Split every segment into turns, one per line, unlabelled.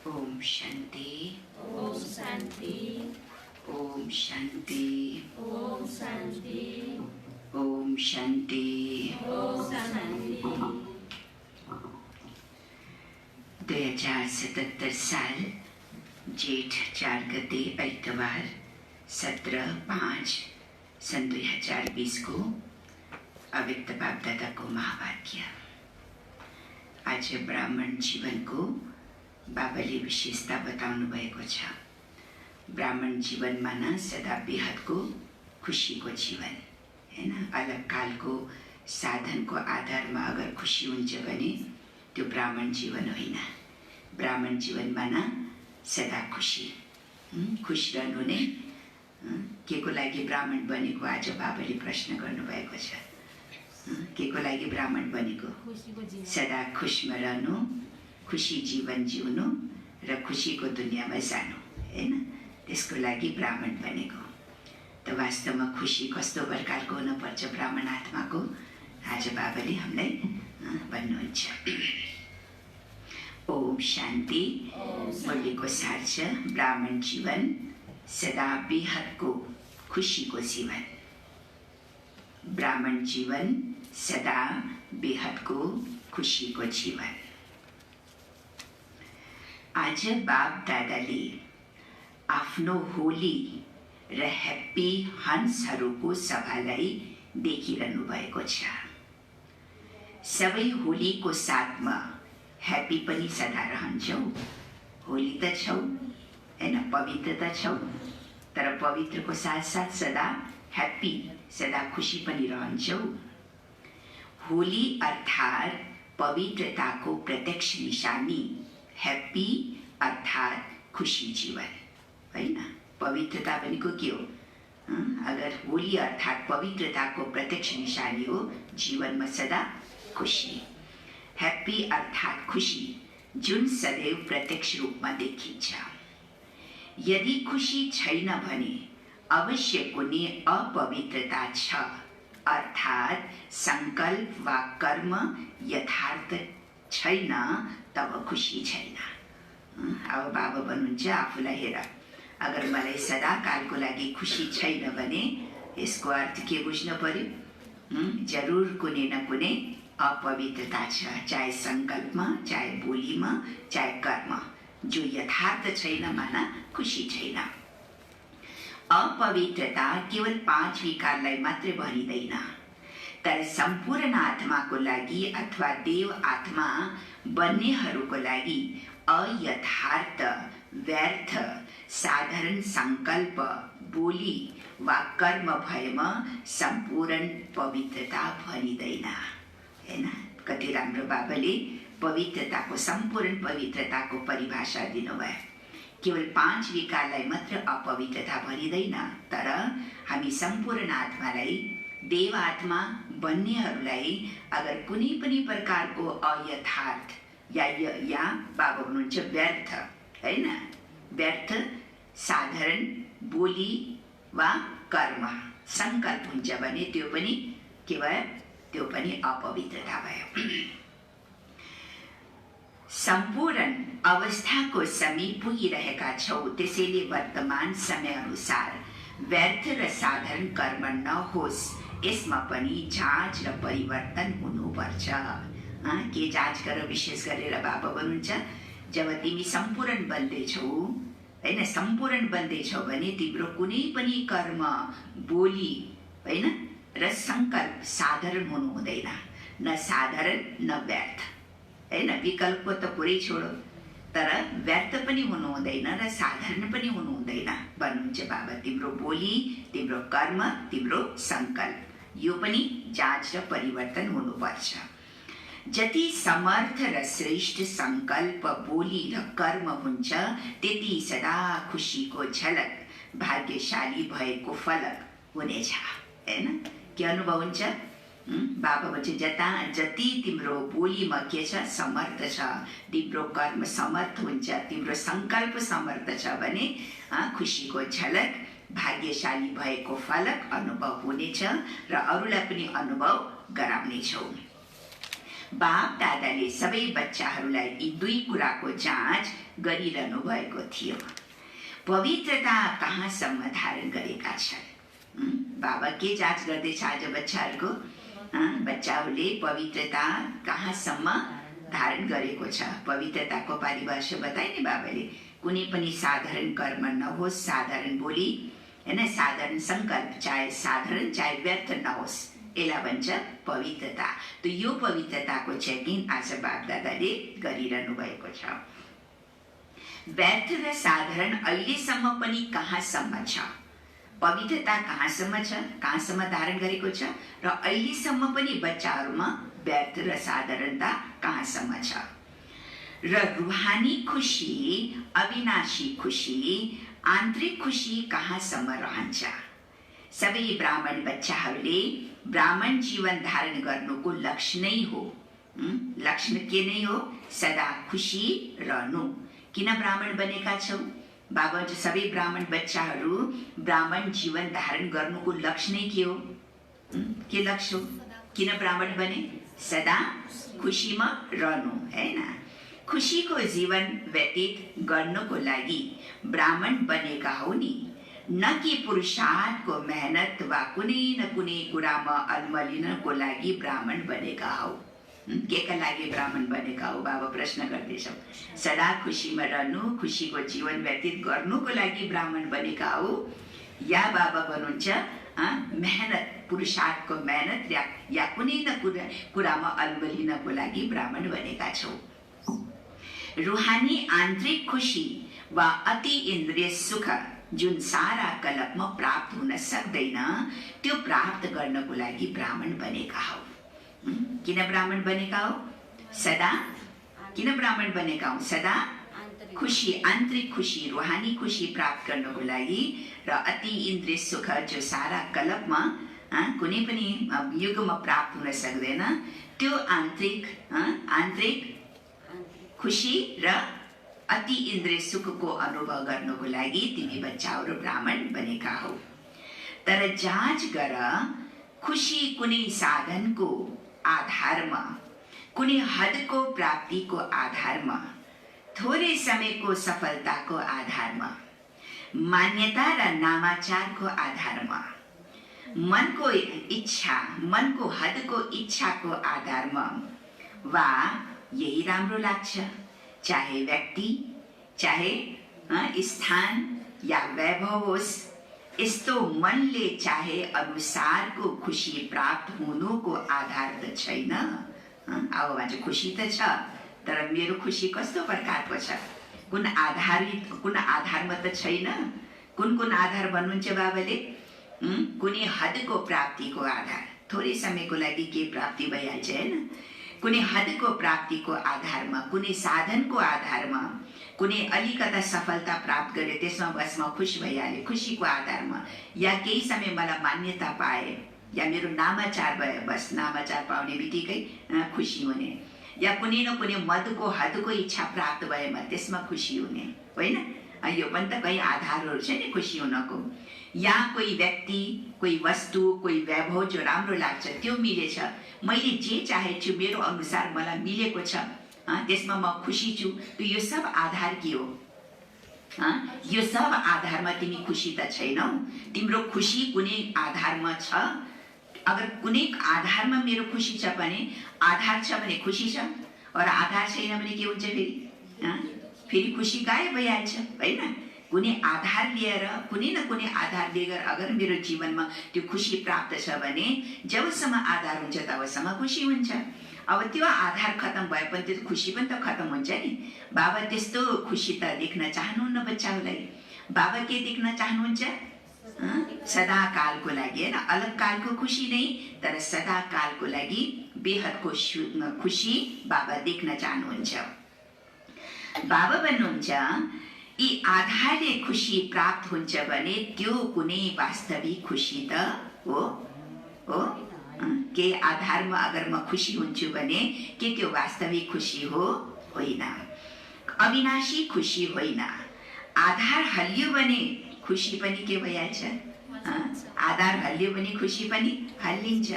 ओम शांति।
ओम शांति।
ओम शांति।
ओम शांति।
ओम शांति।
ओम शांति।
2077 साल जेठ 4 गते आइतबार 17/5 सन 2020 को अव्यक्त बापदादा को महावाक्य। आज ब्राह्मण जीवन को बाबाले विशेषता बताउनु भएको छ। ब्राह्मण जीवनमा न सदा बेहदको खुसीको जीवन हैन। अलग कालको साधनको आधारमा अगर खुसी हुन्छ भने त्यो ब्राह्मण जीवन होइन। ब्राह्मण जीवनमा न सदा खुसी खुश रहनु नै के को लागि ब्राह्मण बनेको आज बाबाले प्रश्न गर्नुभएको छ। के को लागि ब्राह्मण बनेको? सदा खुशमा रहनु, खुशी जीवन जिउनु र खुशीको दुनियाँमा जानु हैन। त्यसको लागि ब्राह्मण बनेको। त वास्तवमा खुशी कस्तो प्रकारको हुनुपर्छ ब्राह्मण आत्माको आज बाबाले हामीलाई भन्नुहुन्छ। ओम शान्ति। बोलेको सार छ ब्राह्मण जीवन सदा बेहदको खुशीको जीवन। ब्राह्मण जीवन सदा बेहदको खुशीको जीवन। आज बाप दादाले आफ्नो होली र ह्याप्पी हन्सहरूको सभालाई देखिरहनु भएको छ। सबै होलीको साथमा ह्याप्पी पनि सदा रहन्छौ। होली त छौ हैन, पवित्र त छौ, तर पवित्रको साथसाथ सदा ह्याप्पी, सदा खुशी पनि रहन्छौ। होली अर्थात् पवित्रताको प्रत्यक्ष निशानी। ह्याप्पी अर्थात् खुशी जीवन हैन। पवित्रता भनेको के हो? अगर होली अर्थात् पवित्रताको प्रत्यक्ष निशानी हो जीवनमा सदा खुसी। ह्याप्पी अर्थात् खुसी जुन सदैव प्रत्यक्ष रूपमा देखिन्छ। यदि खुसी छैन भने अवश्य कुनै अपवित्रता छ, अर्थात् संकल्प वा कर्म यथार्थ छैन, तब खुसी छैन। अब बाबा भन्नुहुन्छ आफूलाई हेर, अगर मलाई सदाकालको लागि खुसी छैन भने यसको अर्थ के बुझ्न पर्यो? जरुर कुनै न कुनै अपवित्रता छ, चाहे संकल्पमा, चाहे बोलीमा, चाहे कर्म, जो यथार्थ छैन, माना खुसी छैन। अपवित्रता केवल 5 विकारलाई मात्रै भनिँदैन, तर सम्पूर्ण आत्माको लागि अथवा देव आत्मा बन्नेहरूको लागि अयथार्थ, व्यर्थ, साधारण संकल्प, बोली वा कर्म भएमा सम्पूर्ण पवित्रता भनिँदैन। हैन, कति राम्रो बाबाले पवित्रताको, सम्पूर्ण पवित्रताको परिभाषा दिनुभयो। केवल 5 विकारलाई मात्र अपवित्रता भनिँदैन, तर हामी सम्पूर्ण आत्मालाई, देव आत्मा बन्नेहरूलाई अगर कुनै पनि प्रकारको अयथार्थ या बाबा हुनुहुन्छ व्यर्थ, हैन, व्यर्थ, साधारण बोली वा कर्म, संकल्प हुन्छ भने त्यो पनि अपवित्रता भयो। सम्पूर्ण अवस्थाको समीप पुगिरहेका छौँ, त्यसैले वर्तमान समय अनुसार व्यर्थ र साधारण कर्म नहोस्, यसमा पनि जाँच र परिवर्तन हुनुपर्छ। के जाँच गर? विशेष गरेर बाबा भन्नुहुन्छ, जब तिमी सम्पूर्ण बन्दैछौ, हैन, सम्पूर्ण बन्दैछौ भने तिम्रो कुनै पनि कर्म, बोली, हैन, र संकल्प साधारण हुनु हुँदैन, न साधारण न व्यर्थ, हैन। विकल्प त पुरै छोडो, तर व्यर्थ पनि हुनु हुँदैन र साधारण पनि हुनु हुँदैन भन्नुहुन्छ बाबा। तिम्रो बोली, तिम्रो कर्म, तिम्रो संकल्प, यो पनि जाँच र परिवर्तन हुनुपर्छ। जति समर्थ र श्रेष्ठ संकल्प, बोली र कर्म हुन्छ, त्यति सदा खुसीको झलक, भाग्यशाली भएको फलक हुनेछ, हैन। के अनुभव हुन्छ? बाबा भन्छ, जति तिम्रो बोलीमा के छ? समर्थ छ, तिम्रो कर्म समर्थ हुन्छ, तिम्रो संकल्प समर्थ छ भने खुसीको झलक, भाग्यशाली भएको फलक अनुभव हुनेछ र अरूलाई पनि अनुभव गराउनेछौ। बाप दादाले सबै बच्चाहरूलाई यी 2 कुराको जाँच गरिरहनु भएको थियो। पवित्रता कहाँसम्म धारण गरेका छन्? बाबा के जाँच गर्दैछ आज बच्चाहरूको? बच्चाहरूले पवित्रता कहाँसम्म धारण गरेको छ? पवित्रताको परिभाषा बताए नि बाबाले। कुनै पनि साधारण कर्म नहोस्, साधारण बोली, हैन, साधारण संकल्प, चाहे साधारण चाहे व्यर्थ नहोस्, यसलाई भन्छ पवित्रता। त यो पवित्रताको चेकिङ आज बाप दादाले गरिरहनु भएको छ। व्यर्थ र साधारण अहिलेसम्म पनि कहाँसम्म छ? पवित्रता कहाँसम्म छ, कहाँसम्म धारण गरेको छ, र अहिलेसम्म पनि बच्चाहरूमा व्यर्थ र साधारणता कहाँसम्म छ? र रूहानी खुसी, अविनाशी खुसी, आन्तरिक खुसी कहाँसम्म रहन्छ? सबै ब्राह्मण बच्चाहरूले ब्राह्मण जीवन धारण गर्नुको लक्ष्य नै हो। लक्ष्य के नै हो? सदा खुसी रहनु। किन ब्राह्मण बनेका छौ? बाबा जो सबै ब्राह्मण बच्चाहरू ब्राह्मण जीवन धारण गर्नुको लक्ष्य नै के हो? के लक्ष्य हो? किन ब्राह्मण बने? सदा खुसीमा रहनु, हैन। खुसीको जीवन व्यतीत गर्नको लागि ब्राह्मण बनेका हो नि, न कि पुरुषार्थको मेहनत वा कुनै न कुनै कुरामा अल्मलिनको लागि ब्राह्मण बनेका हौ। केका लागि ब्राह्मण बनेका हो? बाबा प्रश्न गर्दैछौ। सदा खुसीमा रहनु, खुसीको जीवन व्यतीत गर्नुको लागि ब्राह्मण बनेका हो, या बाबा भन्नुहुन्छ मेहनत, पुरुषार्थको मेहनत या कुनै न कुनै कुरामा अल्मलिनको लागि ब्राह्मण बनेका छौ। रूहानी आन्तरिक खुसी वा अति इन्द्रिय सुख जुन सारा कल्पमा प्राप्त हुन सक्दैन, त्यो प्राप्त गर्नको लागि ब्राह्मण बनेका हौ। किन ब्राह्मण बनेका हौ? सदा किन ब्राह्मण बनेका हौ? सदा खुशी, आन्तरिक खुशी, रूहानी खुशी प्राप्त गर्नको लागि र अति इन्द्रिय सुख जो सारा कल्पमा कुनै पनि युगमा प्राप्त हुन सक्दैन, त्यो आन्तरिक खुशी र अति इन्द्रिय सुखको अनुभव गर्नको लागि तिमी बच्चाहरू ब्राह्मण बनेका हौ। तर जाँच गर, खुशी कुनै साधनको आधारमा, कुनै हदको प्राप्तिको आधारमा, थोरै समयको सफलताको आधारमा, मान्यता र नामाचारको आधारमा, मनको इच्छा, मनको हदको इच्छाको आधारमा वा यही राम्रो लाग्छ, चाहे व्यक्ति, चाहे स्थान या वैभव होस्, यस्तो मनले चाहे अनुसारको खुशी प्राप्त हुनुको आधार त छैन। अब भन्छ खुशी त छ, तर मेरो खुशी कस्तो प्रकारको छ, कुन आधारमा त छैन। कुन आधार भन्नुहुन्छ बाबाले? कुनै हदको प्राप्तिको आधार, थोरै समयको लागि के प्राप्ति भइहाल्छ हैन। कुनै हदको प्राप्तिको आधारमा, कुनै साधनको आधारमा, कुनै अलिकता सफलता प्राप्त गरे त्यसमा बस म खुश भइहालेँ, खुसीको आधारमा, या केही समय मलाई मान्यता पाए, या मेरो नामाचार भयो, बस नामाचार पाउने बित्तिकै खुसी हुने, या कुनै न कुनै मदको हदको इच्छा प्राप्त भएमा त्यसमा खुसी हुने, होइन? यो पनि त कई आधारहरू छ नि खुसी हुनको। या कोही व्यक्ति, कोही वस्तु, कोही वैभव जो राम्रो लाग्छ, त्यो मिलेछ, मैले जे चाहेछु मेरो अनुसार मलाई मिलेको छ, त्यसमा म खुसी छु, यो सब आधार के हो? यो सब आधारमा तिमी खुसी त छैनौ। तिम्रो खुसी कुनै आधारमा छ। अगर कुनै आधारमा मेरो खुसी छ भने, आधार छ भने खुसी छ, और आधार छैन भने के हुन्छ? फेरि खुसी गायब भइहाल्छ, होइन? कुनै आधार लिएर, कुनै न कुनै आधार लिएर अगर मेरो जीवनमा त्यो खुसी प्राप्त छ भने, जबसम्म आधार हुन्छ तबसम्म खुसी हुन्छ। अब त्यो आधार खत्म भए पनि त्यो खुसी पनि त खत्म हुन्छ नि। बाबा त्यस्तो खुसी त देख्न चाहनुहुन्न बच्चाहरूलाई। बाबा के देख्न चाहनुहुन्छ? सदा कालको लागि, हैन? अलग कालको खुसी नै, तर सदा कालको लागि बेहदको खुसी बाबा देख्न चाहनुहुन्छ। बाबा भन्नुहुन्छ यी आधारले खुसी प्राप्त हुन्छ भने त्यो कुनै वास्तविक खुसी त हो? के आधारमा अगर म खुसी हुन्छु भने के त्यो वास्तविक खुसी हो? होइन। अविनाशी खुसी होइन। आधार हल्लियो भने खुसी पनि के भइहाल्छ? आधार हल्लियो भने खुसी पनि हल्लिन्छ।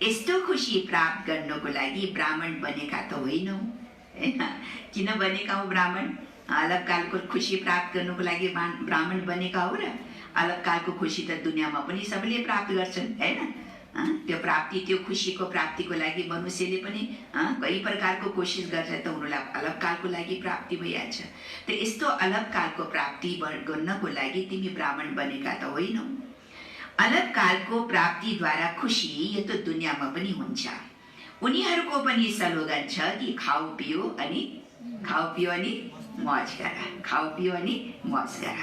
यस्तो खुसी प्राप्त गर्नको लागि ब्राह्मण बनेका त होइनौ, हैन? किन बनेका हौ ब्राह्मण? अलग कालको खुसी प्राप्त गर्नुको लागि ब्राह्मण बनेका हो र? अलग कालको खुसी त दुनियाँमा पनि सबैले प्राप्त गर्छन्, हैन? त्यो प्राप्ति, त्यो खुसीको प्राप्तिको लागि मनुष्यले पनि कई प्रकारको कोसिस गर्छ, त उनीहरूलाई अलग कालको लागि प्राप्ति भइहाल्छ। त यस्तो अलग कालको प्राप्ति गर्नको लागि तिमी ब्राह्मण बनेका त होइनौ। अलग कालको प्राप्तिद्वारा खुसी यो त दुनियाँमा पनि हुन्छ। उनीहरूको पनि स्लोगन छ कि खाऊ पियो अनि मौज गर, खाऊ पियो अनि मौज गर।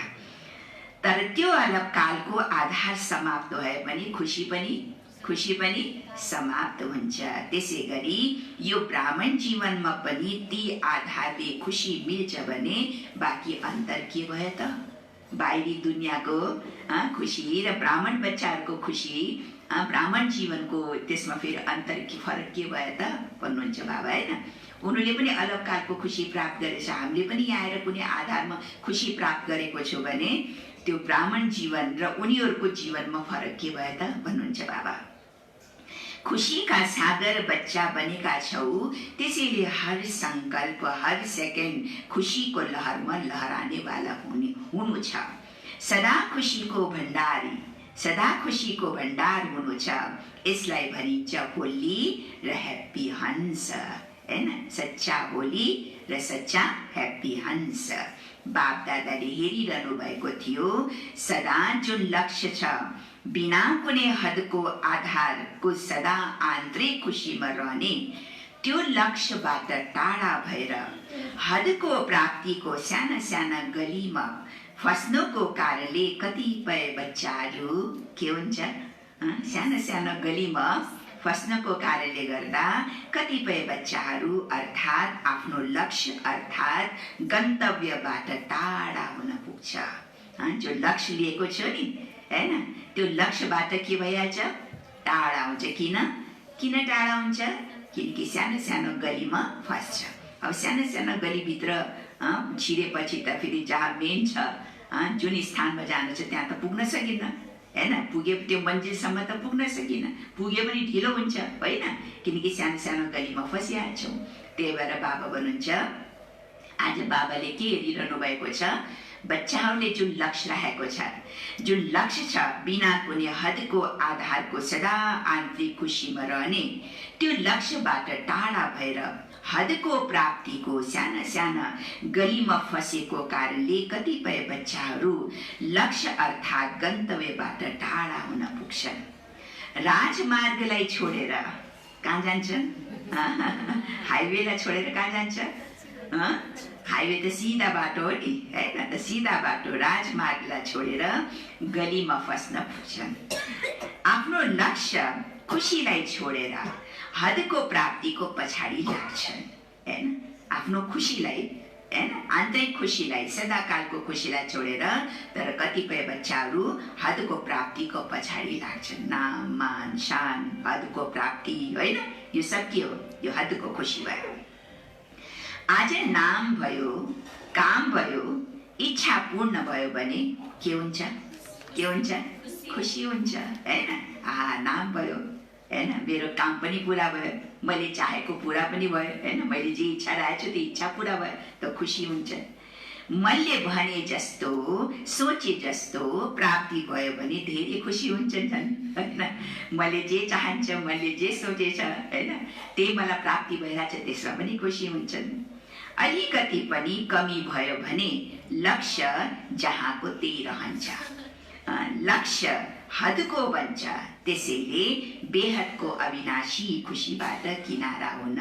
तर त्यो अलग कालको आधार समाप्त भए पनि खुसी पनि समाप्त हुन्छ। त्यसै गरी यो ब्राह्मण जीवनमा पनि ती आधारले खुसी मिल्छ भने बाँकी अन्तर के भयो त? बाहिरी दुनियाँको खुसी र ब्राह्मण बच्चाहरूको खुसी, ब्राह्मण जीवनको त्यसमा फेरि अन्तर के फरक के भयो त भन्नुहुन्छ बाबा, हैन? उनीहरूले पनि अलग कालको खुसी प्राप्त गरेछ, हामीले पनि यहाँ आएर कुनै आधारमा खुसी प्राप्त गरेको छु भने त्यो ब्राह्मण जीवन र उनीहरूको जीवनमा फरक के भयो त भन्नुहुन्छ बाबा। खुसीका सागर बच्चा बनेका छौ, त्यसैले हर संकल्प, हर सेकेन्ड खुसीको लहरमा लहराने वाला हुनु छ। सदा खुसीको भण्डार हुनु छ। यसलाई भनिन्छ होली र ह्याप्पी हंस, हैन? सच्चा होली र सच्चा ह्याप्पी हंस। बाप दादाले हेरिरहनु भएको थियो, सदा जुन लक्ष्य छ, बिना कुनै हदको आधारको सदा आन्तरिक खुसीमा रहने, त्यो लक्ष्यबाट टाढा भएर हदको प्राप्तिको साना साना गलीमा फस्नुको कारणले कतिपय बच्चाहरू के हुन्छ? साना साना गलीमा फस्नको कारणले गर्दा कतिपय बच्चाहरू अर्थात् आफ्नो लक्ष्य अर्थात् गन्तव्यबाट टाढा हुन पुग्छ। जो लक्ष्य लिएको छ नि हैन, त्यो लक्ष्यबाट के भइहाल्छ, टाढा हुन्छ। किन टाढा हुन्छ? किनकि सानो सानो गलीमा फस्छ। अब सानो सानो गलीभित्र छिरेपछि त फेरि जहाँ मेन छ, जुन स्थानमा जानु छ त्यहाँ त पुग्न सकिन्न हैन। पुगे त्यो मन्जिलसम्म त पुग्न सकिन्न, पुगे पनि ढिलो हुन्छ होइन, किनकि सानो सानो गलीमा फसिहाल्छौँ। त्यही भएर बाबा भन्नुहुन्छ, आज बाबाले के हेरिरहनु भएको छ, बच्चाहरूले जुन लक्ष्य राखेको छ, जुन लक्ष्य छ बिना कुनै हदको आधारको सदा आन्तरिक खुसीमा रहने, त्यो लक्ष्यबाट टाढा भएर हदको प्राप्तिको साना साना गलीमा फसेको कारणले कतिपय बच्चाहरू लक्ष्य अर्थात् गन्तव्यबाट टाढा हुन पुग्छन्। राजमार्गलाई छोडेर कहाँ जान्छन्? हाइवेलाई छोडेर कहाँ जान्छ? हाइवे त सिधा बाटो हो नि हैन, त सिधा बाटो राजमार्गलाई छोडेर गलीमा फस्न पुग्छन्। आफ्नो लक्ष्य खुसीलाई छोडेर हदको प्राप्तिको पछाडि लाग्छन् हैन। आफ्नो खुसीलाई हैन, आन्तरिक खुसीलाई, सदाकालको खुसीलाई छोडेर तर कतिपय बच्चाहरू हदको प्राप्तिको पछाडि लाग्छन्। नाम, मान, शान, हदको प्राप्ति होइन, यो सब के हो? यो हदको खुसी भयो। आज नाम भयो, काम भयो, इच्छा पूर्ण भयो भने के हुन्छ? के हुन्छ? खुसी हुन्छ हैन। नाम भयो हैन, मेरो काम पनि पुरा भयो, मैले चाहेको पुरा पनि भयो हैन, मैले जे इच्छा राखेको छु त्यो इच्छा पुरा भयो त खुसी हुन्छ। मैले भने जस्तो, सोचे जस्तो प्राप्ति भयो भने धेरै खुसी हुन्छन् हैन। मैले जे चाहन्छ, मैले जे सोचेछ हैन, त्यही मलाई प्राप्ति भइरहेछ, त्यसमा पनि खुसी हुन्छन्। अलिकति पनि कमी भयो भने लक्ष्य जहाँको त्यही रहन्छ, लक्ष्य हदको बन्छ। त्यसैले बेहदको अविनाशी खुसीबाट किनारा हुन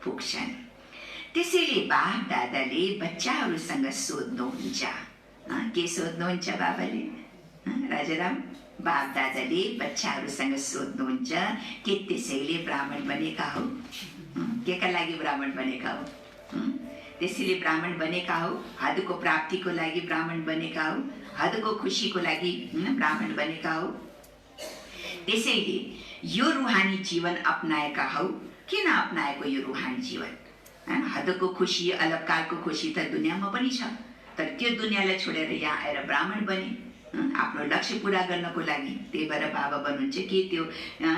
पुग्छन्। त्यसैले बाप दादाले बच्चाहरूसँग सोध्नुहुन्छ, के सोध्नुहुन्छ बाबाले? राजाराम, बाप दादाले बच्चाहरूसँग सोध्नुहुन्छ के त्यसैले ब्राह्मण बनेका हो? के का लागि ब्राह्मण बनेका हो? त्यसैले ब्राह्मण बनेका हो? हदको प्राप्तिको लागि ब्राह्मण बनेका हो? हदको खुसीको लागि ब्राह्मण बनेका हो? त्यसैले यो रुहानी जीवन अपनाएका हौ। किन अपनाएको यो रुहानी जीवन? हदको खुसी, अलगकालको खुसी त दुनियाँमा पनि छ, तर त्यो दुनियाँलाई छोडेर यहाँ आएर ब्राह्मण बने आफ्नो लक्ष्य पूरा गर्नको लागि। त्यही भएर बाबा भन्नुहुन्छ कि त्यो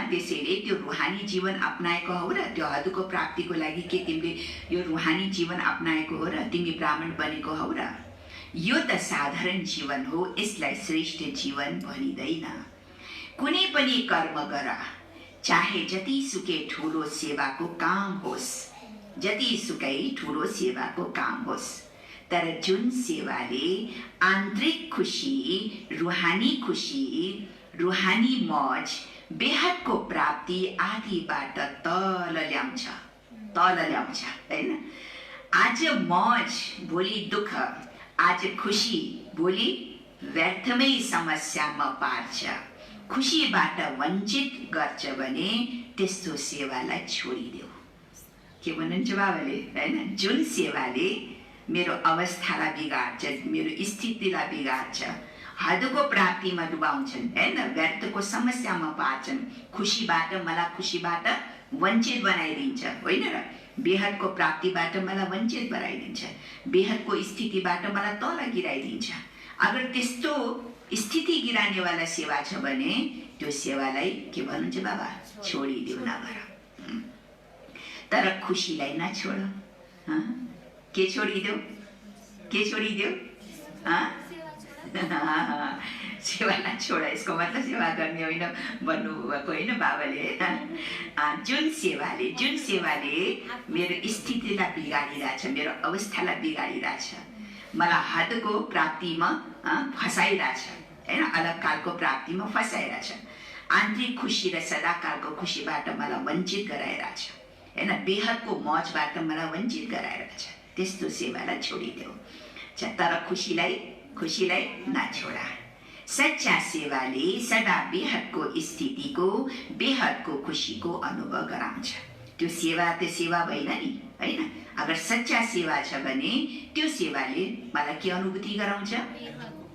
त्यसैले त्यो रुहानी जीवन अपनाएको हौ र त्यो हदको प्राप्तिको लागि के तिमीले यो रुहानी जीवन अपनाएको हो र तिमी ब्राह्मण बनेको हौ र? यो त साधारण जीवन हो, यसलाई श्रेष्ठ जीवन भनिँदैन। कुनै पनि कर्म गर, चाहे जतिसुकै ठुलो सेवाको काम होस्, जतिसुकै ठुलो सेवाको काम होस्, तर जुन सेवाले आन्तरिक खुसी, रुहानी मौज, बेहदको प्राप्ति आदिबाट तल ल्याउँछ हैन। आज मौज, भोलि दुःख, आज खुसी, भोलि व्यर्थमै समस्यामा पार्छ, खुसीबाट वञ्चित गर्छ भने त्यस्तो सेवालाई छोडिदेऊ। के भन्नुहुन्छ बाबाले हैन? जुन सेवाले मेरो अवस्थालाई बिगार्छ, मेरो स्थितिलाई बिगार्छ, हदको प्राप्तिमा डुबाउँछन् हैन, व्यर्थको समस्यामा पार्छन्, मलाई खुसीबाट वञ्चित बनाइदिन्छ होइन र? बेहदको प्राप्तिबाट मलाई वञ्चित बनाइदिन्छ, बेहदको स्थितिबाट मलाई तल गिराइदिन्छ। अगर त्यस्तो स्थिति गिरानेवाला सेवा छ भने त्यो सेवालाई के भन्नुहुन्छ बाबा? छोडिदेऊ, नगर। तर खुसीलाई नछोड। के छोडिदेऊ? के छोडिदेऊ? सेवालाई छोड। यसको मतलब सेवा गर्ने होइन भन्नुभएको होइन बाबाले। जुन सेवाले मेरो स्थितिलाई बिगाडिरहेछ, मेरो अवस्थालाई बिगाडिरहेछ, मलाई हदको प्राप्तिमा फसाइरहेछ हैन, अलगकालको प्राप्तिमा फसाइरहेछ, आन्तरिक खुसी र सदाकालको खुसीबाट मलाई वञ्चित गराइरहेछ हैन, बेहदको मौजबाट मलाई वञ्चित गराइरहेछ, त्यस्तो सेवालाई छोडिदेऊ। तर खुसीलाई नछोडा। सच्चा सेवाले सदा बेहदको स्थितिको बेहदको खुसीको अनुभव गराउँछ। त्यो सेवा भएन नि, हैन? अगर सच्चा सेवा छ भने त्यो सेवाले मलाई के अनुभूति गराउँछ?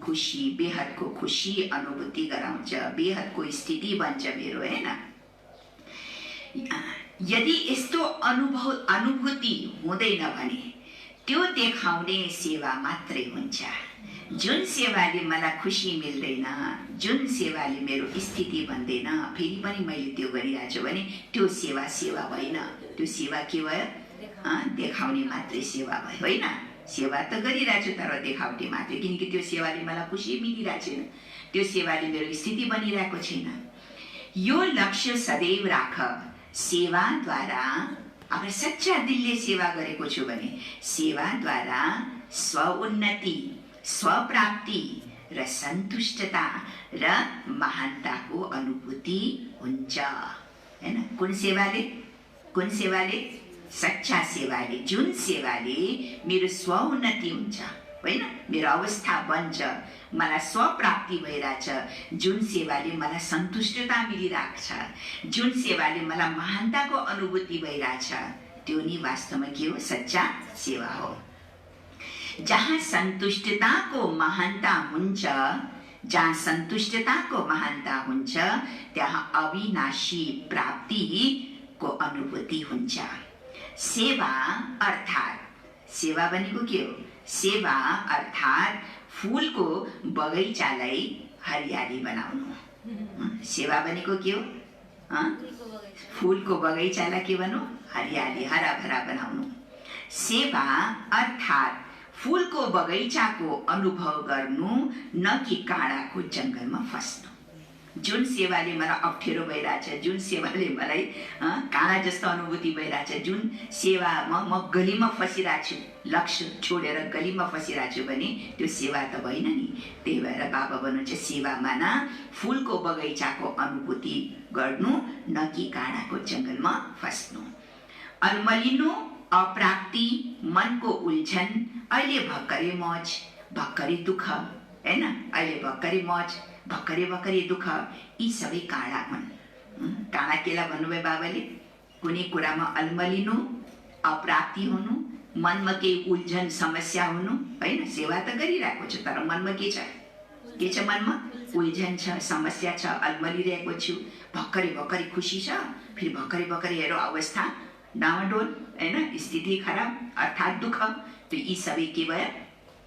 खुसी, बेहदको खुसी अनुभूति गराउँछ, बेहदको स्थिति बन्छ मेरो, हैन? यदि यस्तो अनुभूति हुँदैन भने त्यो देखाउने सेवा मात्रै हुन्छ। जुन सेवाले मलाई खुसी मिल्दैन, जुन सेवाले मेरो स्थिति बन्दैन, फेरि पनि मैले त्यो गरिरहेको छु भने त्यो सेवा भएन। त्यो सेवा के भयो? देखाउने मात्रै सेवा भयो, होइन? सेवा त गरिरहेको छु तर देखाउने मात्रै, किनकि त्यो सेवाले मलाई खुसी मिलिरहेको छैन, त्यो सेवाले मेरो स्थिति बनिरहेको छैन। यो लक्ष्य सदैव राख। सेवाद्वारा अगर सच्चा दिलले सेवा गरेको छु भने सेवाद्वारा स्वउन्नति, स्वप्राप्ति र सन्तुष्टता र महानताको अनुभूति हुन्छ, हैन? कुन सेवाले? सच्चा सेवाले, जुन सेवाले मेरो स्वउन्नति हुन्छ, होइन? मेरो अवस्था बन्छ, मलाई स्वप्राप्ति भइरहेछ, जुन सेवाले मलाई सन्तुष्टता मिलिरहेको छ, जुन सेवाले मलाई महानताको अनुभूति भइरहेछ, त्यो नि वास्तवमा के हो? सच्चा सेवा हो। जहाँ सन्तुष्टताको महानता हुन्छ, त्यहाँ अविनाशी प्राप्तिको अनुभूति हुन्छ। सेवा भनेको के हो? सेवा अर्थात् फूलको बगैँचालाई हरियाली बनाउनु। सेवा भनेको के हो? फूलको बगैँचालाई के भन्नु? हरियाली, हराभरा बनाउनु। सेवा अर्थात् फूलको बगैँचाको अनुभव गर्नु, न कि काँडाको जङ्गलमा फस्नु। जुन सेवाले मलाई अप्ठ्यारो भइरहेछ, जुन सेवाले मलाई काँडा जस्तो अनुभूति भइरहेछ, जुन सेवामा म गलीमा फसिरहेको छु, लक्ष्य छोडेर गलीमा फसिरहेको छु भने त्यो सेवा त भएन नि। त्यही भएर बाबा भन्नुहुन्छ सेवामा न फूलको बगैँचाको अनुभूति गर्नु, न कि काँडाको जङ्गलमा फस्नु। अलमलिनु, अप्राप्ति, मनको उल्झन, अहिले भर्खरै मौज भर्खरै दुःख, हैन? अहिले भर्खरै मौज भर्खरै दुःख, यी सबै काँडा हुन्। काँडा केलाई भन्नुभयो बाबाले? कुनै कुरामा अलमलिनु, अप्राप्ति हुनु, मनमा केही उल्झन समस्या हुनु, होइन? सेवा त गरिरहेको छु तर मनमा के छ मनमा? उल्झन छ, समस्या छ, अलमलिरहेको छु, भर्खरै खुसी छ, फेरि भर्खरै हेरो अवस्था डामाडोल, हैन? स्थिति खराब अर्थात् दुःख। त यी सबै के भयो?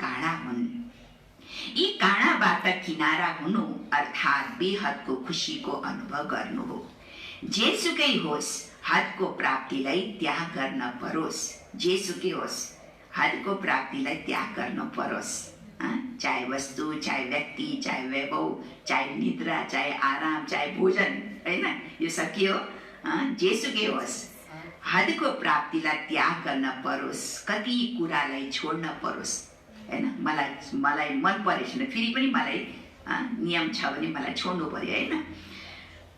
काँडा हुन्। यी काँडाबाट किनारा हुनु अर्थात् बेहदको खुसीको अनुभव गर्नु हो। जेसुकै होस् हदको प्राप्तिलाई त्याग गर्न परोस्। जेसुकै होस् हदको प्राप्तिलाई त्याग गर्न परोस्। चाहे वस्तु, चाहे व्यक्ति, चाहे वैभव, चाहे निद्रा, चाहे आराम, चाहे भोजन, हैन? यो सब के हो? जेसुकै होस् हदको प्राप्तिलाई त्याग गर्न परोस्। कति कुरालाई छोड्न परोस्, हैन? मलाई मन परेको छैन, फेरि पनि मलाई नियम छ भने मलाई छोड्नु पर्यो, हैन?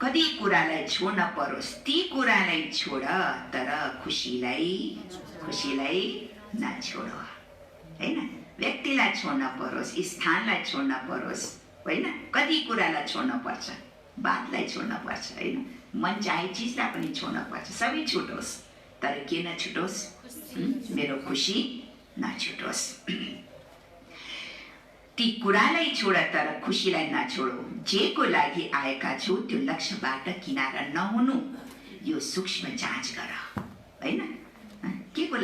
कति कुरालाई छोड्न परोस्। ती कुरालाई छोड तर खुसीलाई नछोड, हैन? व्यक्तिलाई छोड्न परोस्, स्थानलाई छोड्न परोस्, होइन? कति कुरालाई छोड्न पर्छ, बातलाई छोड्न पर्छ, होइन? मन चाहे चिजलाई पनि छोड्न पर्छ। सबै छुटोस् तर के नछुटोस्? मेरो खुसी नछुटोस्। ती कुरालाई छोड तर खुसीलाई नछोडो। जेको लागि आएका छौ त्यो लक्ष्यबाट किनारा नहुनु, यो सूक्ष्म जाँच गर, हैन? के को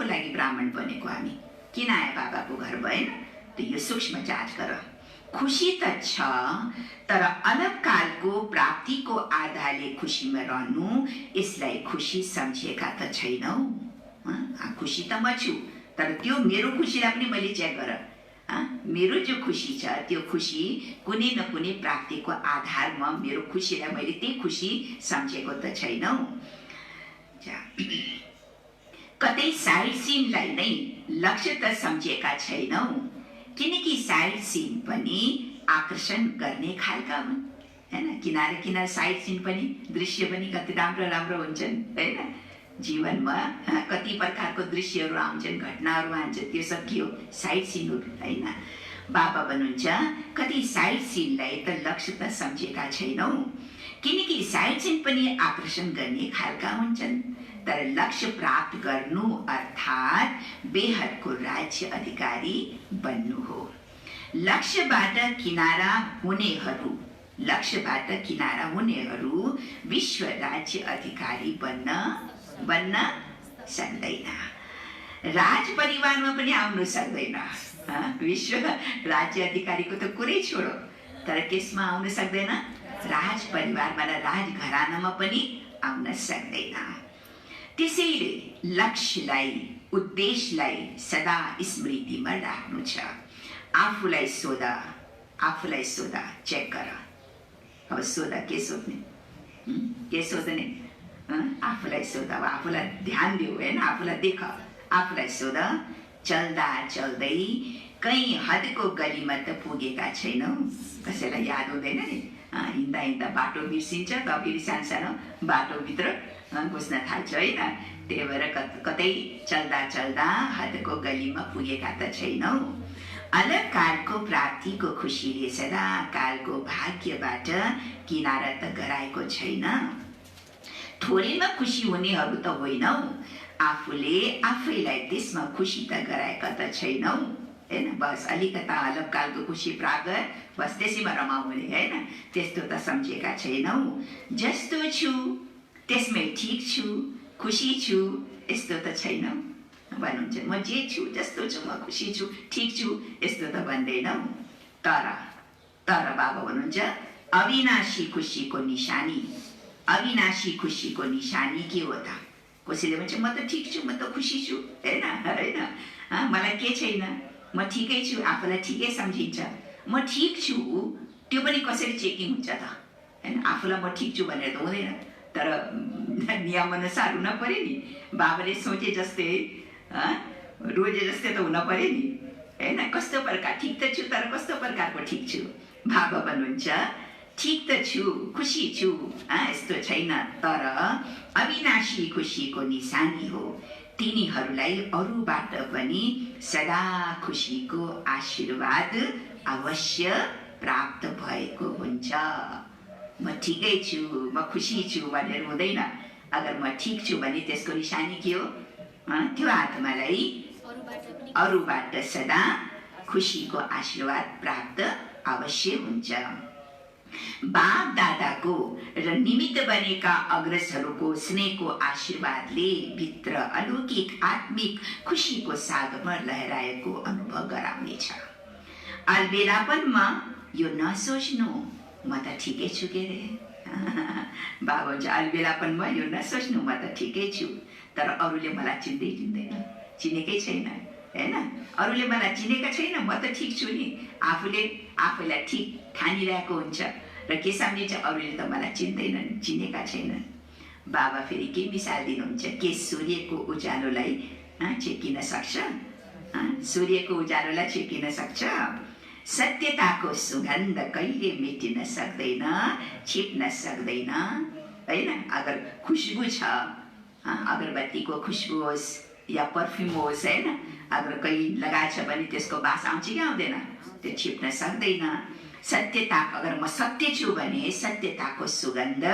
लागि ब्राह्मण बनेको हामी? किन आए बाबाको घर भएन? त यो सूक्ष्म जाँच गर। खुसी त छ तर अलग कालको प्राप्तिको आधारले खुसीमा रहनु, यसलाई खुसी सम्झेका त छैनौ। खुसी त म छु तर त्यो मेरो खुसीलाई पनि मैले चेक गर। मेरो जो खुसी छ त्यो खुसी कुनै न कुनै प्राप्तिको आधारमा मेरो खुसीलाई मैले त्यही खुसी सम्झेको त छैनौ। कतै साइड सिनलाई नै लक्ष्य त सम्झेका छैनौ, किनकि साइड सिन पनि आकर्षण गर्ने खालका हुन्, हैन? किनारे साइड सिन पनि दृश्य पनि कति राम्रो हुन्छन्, हैन? जीवनमा कति प्रकारको दृश्यहरू आउँछन्, घटनाहरू आउँछन्, त्यो सब के हो? साइड सिनहरू, हैन? बाबा भन्नुहुन्छ कति साइड सिनलाई त लक्ष्य त सम्झेका छैनौ, किनकि साइड सिन पनि आकर्षण गर्ने खालका हुन्छन्, तर लक्ष्य प्राप्त गर्नु अर्थात् बेहदको राज्य अधिकारी बन्नु हो। लक्ष्यबाट किनारा हुनेहरू विश्व राज्य अधिकारी बन्न सक्दैन। राज परिवारमा पनि आउनु सक्दैन। विश्व राज्य अधिकारीको त कुरै छोडो, तर त्यसमा आउन सक्दैन। राज परिवारमा र राजघरानामा पनि आउन सक्दैन। त्यसैले लक्ष्यलाई, उद्देश्यलाई सदा स्मृतिमा राख्नु छ। आफूलाई सोध, चेक गर। अब सोध, के सोध्ने, के सोध्ने? आफूलाई सोध, अब आफूलाई ध्यान दिऊ होइन, आफूलाई देख, आफूलाई सोध। चल्दा चल्दै कहीँ हदको गलीमा त पुगेका छैनौ? कसैलाई याद हुँदैन नि? हिँड्दा हिँड्दा बाटो बिर्सिन्छ, त फेरि सानो बाटोभित्र घुस्न थाल्छ होइन। त्यही भएर कतै चल्दा चल्दा हदको गलीमा पुगेका त छैनौ। अलग कालको प्राप्तिको खुसीले सदा कालको भाग्यबाट किनारा त गराएको छैन। थोरैमा खुसी हुनेहरू त होइनौ, आफूले आफैलाई त्यसमा खुसी त गराएका त छैनौ होइन। बस अलिकता अलग कालको खुसी प्राप्त गरे, बस त्यसैमा रमाउने होइन, त्यस्तो त सम्झेका छैनौ। जस्तो छु त्यसमै ठिक छु, खुसी छु, यस्तो त छैन भन्नुहुन्छ। म जे छु, जस्तो छु, म खुसी छु, ठिक छु, यस्तो त भन्दैनौ। तर बाबा भन्नुहुन्छ अविनाशी खुसीको निशानी के हो त? कसैले भन्छ म त ठिक छु, म त खुसी छु होइन, मलाई के छैन, म ठिकै छु, आफूलाई ठिकै सम्झिन्छ। म ठिक छु त्यो पनि कसरी चेकिङ हुन्छ त होइन? आफूलाई म ठिक छु भनेर त हुँदैन, तर नियम अनुसार हुन पर्यो नि। बाबाले सोचे जस्तै रोजे जस्तै त हुन पर्यो नि होइन। कस्तो प्रकार ठिक त छु, तर कस्तो प्रकारको ठिक छु? बाबा भन्नुहुन्छ ठिक त छु, खुसी छु, यस्तो छैन, तर अविनाशी खुसीको निशानी हो। तिनीहरूलाई अरूबाट पनि सदा खुसीको आशीर्वाद अवश्य प्राप्त भएको हुन्छ। म ठिकै छु, म खुसी छु भनेर हुँदैन। अगर म ठिक छु भने त्यसको निशानी के हो? त्यो आत्मालाई अरूबाट सदा खुसीको आशीर्वाद प्राप्त अवश्य हुन्छ। बाप दादाको र निमित्त बनेका अग्रजहरूको स्नेहको आशीर्वादले भित्र अलौकिक आत्मिक खुसीको सागरमा लहराएको अनुभव गराउनेछ। अल्बेलापनमा यो नसोच्नु म त ठिकै छु के रे। बाबा भन्छ अल्बेलापनमा यो नसोच्नु म त ठिकै छु, तर अरूले मलाई चिन्दैन, चिनेकै छैन होइन। अरूले मलाई चिनेका छैन, म त ठिक छु नि। आफूले आफैलाई ठिक ठानिरहेको हुन्छ र के सम्झिन्छ, अरूले त मलाई चिन्दैनन्, चिनेका छैनन्। बाबा फेरि के मिसाल दिनुहुन्छ? के सूर्यको उज्यालोलाई छेकिन सक्छ? सूर्यको उज्यालोलाई छेकिन सक्छ? सत्यताको सुगन्ध कहिले मेटिन सक्दैन, छिप्न सक्दैन होइन। अगर खुसबु छ, अगरबत्तीको खुसबु होस् या पर्फ्युम होस् होइन, अगर कहीँ लगाएछ भने त्यसको बास आउँछ कि आउँदैन? त्यो छिप्न सक्दैन। सत्यता, अगर म सत्य छु भने सत्यताको सुगन्ध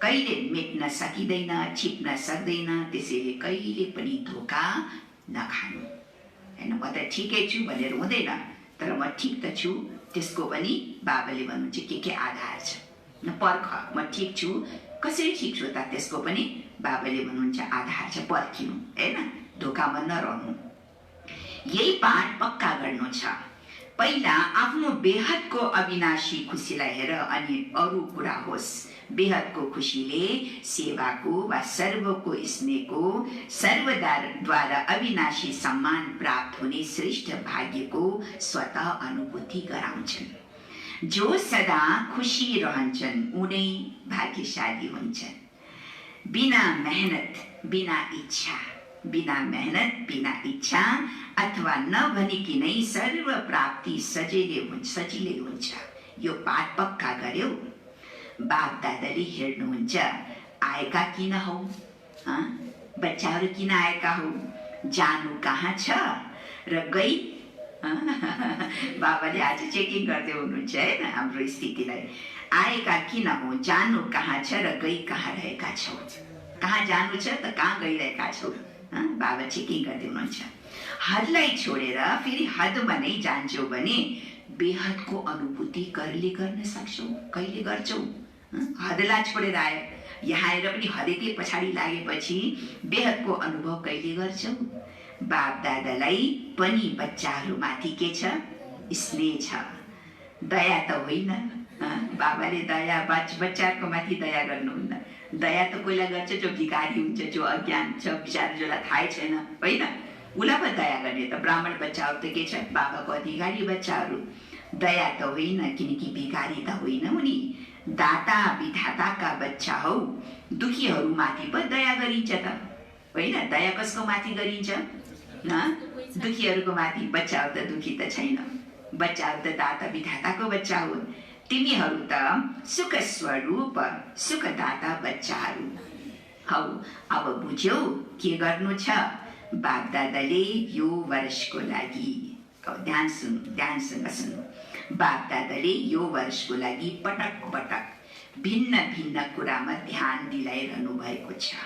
कहिले मेट्न सकिँदैन, छिप्न सक्दैन। त्यसैले कहिले पनि धोका नखानु होइन। म त ठिकै छु भनेर हुँदैन, तर म ठिक त छु, त्यसको पनि बाबाले भन्नुहुन्छ के आधार छ न पर्ख। म ठिक छु, कसरी ठिक छु त? त्यसको पनि बाबाले भन्नुहुन्छ आधार छ, पर्खिनु होइन, धोकामा नरहनु। यही पाठ पक्का गर्नु छ। पहिला आफ्नो बेहदको अविनाशी खुसीलाई हेर, अनि अरू कुरा होस्। बेहदको खुसीले सेवाको वा सर्वको स्नेहको, सर्वद्वारा अविनाशी सम्मान प्राप्त हुने श्रेष्ठ भाग्यको स्वतः अनुभूति गराउँछन्। जो सदा खुसी रहन्छन् उनै भाग्यशाली हुन्छन्। बिना मेहनत, बिना इच्छा अथवा नभनिकिनै सर्व प्राप्ति सजिलै हुन्छ। यो पाठ पक्का गर्यो। बाप दादाले हेर्नुहुन्छ आएका किन हौ, बच्चाहरू किन आएका हौ, जानु कहाँ छ र गई बाबाले आज चेकिङ गर्दै हुनुहुन्छ होइन हाम्रो स्थितिलाई। आएका किन हो, जानु कहाँ छ र गई कहाँ रहेका छौ। कहाँ जानु छ त कहाँ गइरहेका छौ, बाबा चेकिङ गर्दै हुनुहुन्छ। हदलाई छोडेर फेरि हदमा नै जान्छौ भने बेहदको अनुभूति कहिले गर्न सक्छौ, कहिले गर्छौ। हदलाई छोडेर आयो, यहाँ आएर पनि हदैकै पछाडि लागेपछि बेहदको अनुभव कहिले गर्छौ। बाप दादालाई पनि बच्चाहरूमाथि के छ, स्नेह छ, दया त होइन। बाबाले दया बच्चाहरूको माथि दया गर्नुहुन्न। दया त कोहीलाई गर्छ जो भिखारी हुन्छ, जो अज्ञान छ, बिचारा जसलाई थाहै छैन होइन, उसलाई पो दया गर्ने त। ब्राह्मण बच्चाहरू त के छ, बाबाको अधिकारी बच्चाहरू। दया त होइन, किनकि भिखारी त होइन उनी, दाता विधाताका बच्चा हौ। दुखीहरूमाथि पो दया गरिन्छ त होइन। दया कसको माथि गरिन्छ, दुखीहरूको माथि। बच्चाहरू त दुखी त छैन, बच्चाहरू त दाता विधाताको बच्चा हो। तिमीहरू त सुख स्वरूप सुखदाता बच्चाहरू हौ। अब बुझ्यौ के गर्नु छ। बाप दादाले यो वर्षको लागि, ध्यानसँग सुन्नु, बाप दादाले यो वर्षको लागि पटक पटक भिन्न भिन्न कुरामा ध्यान दिलाइरहनु भएको छ।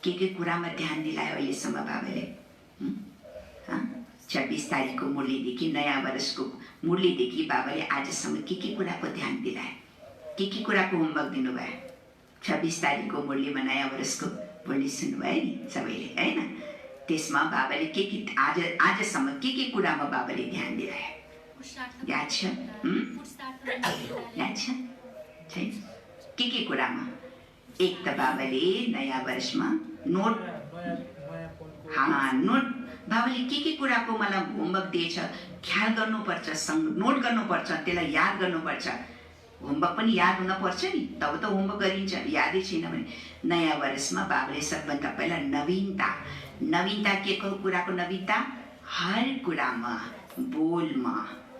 के कुरामा ध्यान दिलायो अहिलेसम्म बाबाले? 26 तारिकको मुरलीदेखि, नयाँ वर्षको मुरलीदेखि बाबाले आजसम्म के कुराको ध्यान दिलाए, के कुराको होमवर्क दिनुभयो? 26 तारिकको मुरलीमा नयाँ वर्षको मुरली सुन्नुभयो नि सबैले होइन। त्यसमा बाबाले के आजसम्म के कुरामा बाबाले ध्यान दिलाए याद छ? याद छ छैन? के कुरामा? एक त बाबाले नयाँ वर्षमा नोट बाबाले के कुराको मलाई होमवर्क दिएछ, ख्याल गर्नुपर्छ, नोट गर्नुपर्छ, त्यसलाई याद गर्नुपर्छ। होमवर्क पनि याद हुनपर्छ नि, तब त होमवर्क गरिन्छ। यादै छैन भने नयाँ वर्षमा बाबाले सबभन्दा पहिला नवीनता के कुराको नवीनता? हर कुरामा, बोलमा,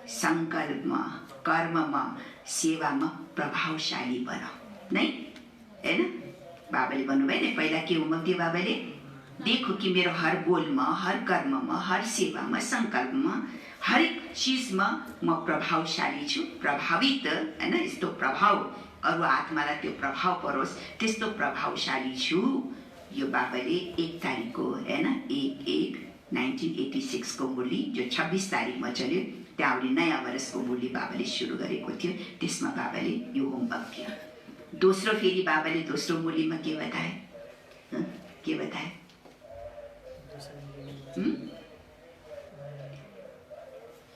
सङ्कल्पमा, कर्ममा, सेवामा प्रभावशाली बनाऊ नै होइन। बाबाले भन्नुभयो नि पहिला के होमवर्क दियो बाबाले? देखो कि मेरो हर बोलमा, हर कर्ममा, हर सेवामा, सङ्कल्पमा, हरेक चिजमा म प्रभावशाली छु, प्रभावित होइन। यस्तो प्रभाव अरू आत्मालाई त्यो प्रभाव परोस्, त्यस्तो प्रभावशाली छु। यो बाबाले 1 तारिकको होइन 1/1/1986 को मुरली जो 26 तारिकमा चल्यो, त्यहाँबाट नयाँ वर्षको मुरली बाबाले सुरु गरेको थियो। त्यसमा बाबाले यो होमवर्क थियो। दोस्रो फेरि बाबाले दोस्रो मुरलीमा के बताए? के बताए?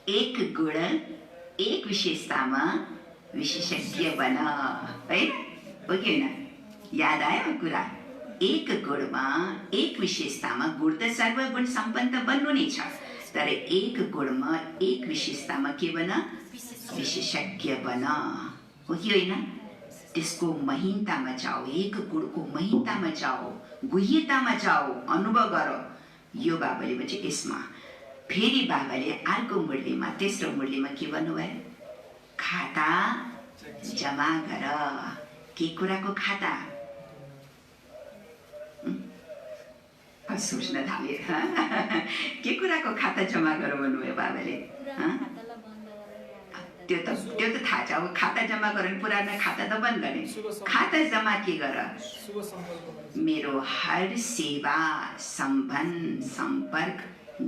एक गुण एक विशेषतामा विशेषज्ञ बन है, हो कि होइन? याद आयो कुरा? एक गुणमा एक विशेषतामा, गुण त सर्वगुण सम्पन्न बन्नु नै छ, तर एक गुणमा एक विशेषतामा के बन? विशेषज्ञ बन, हो कि होइन? त्यसको महिनतामा जाओ, एक गुणको महिनतामा जाओ, गुह्यतामा जाओ, अनुभव गरो। यो बाबाले भन्छ। यसमा फेरि बाबाले अर्को मुरलीमा, तेस्रो मुरलीमा के भन्नुभयो? खाता जमा गर। के कुराको खाता? सोच्न थाले। के कुराको खाता जमा गर भन्नुभयो बाबाले? त्यो त थाहा छ। अब खाता जमा गर, पुरानो खाता त बन्द गर्ने, खाता जमा के गर? मेरो हर सेवा, सम्बन्ध, सम्पर्क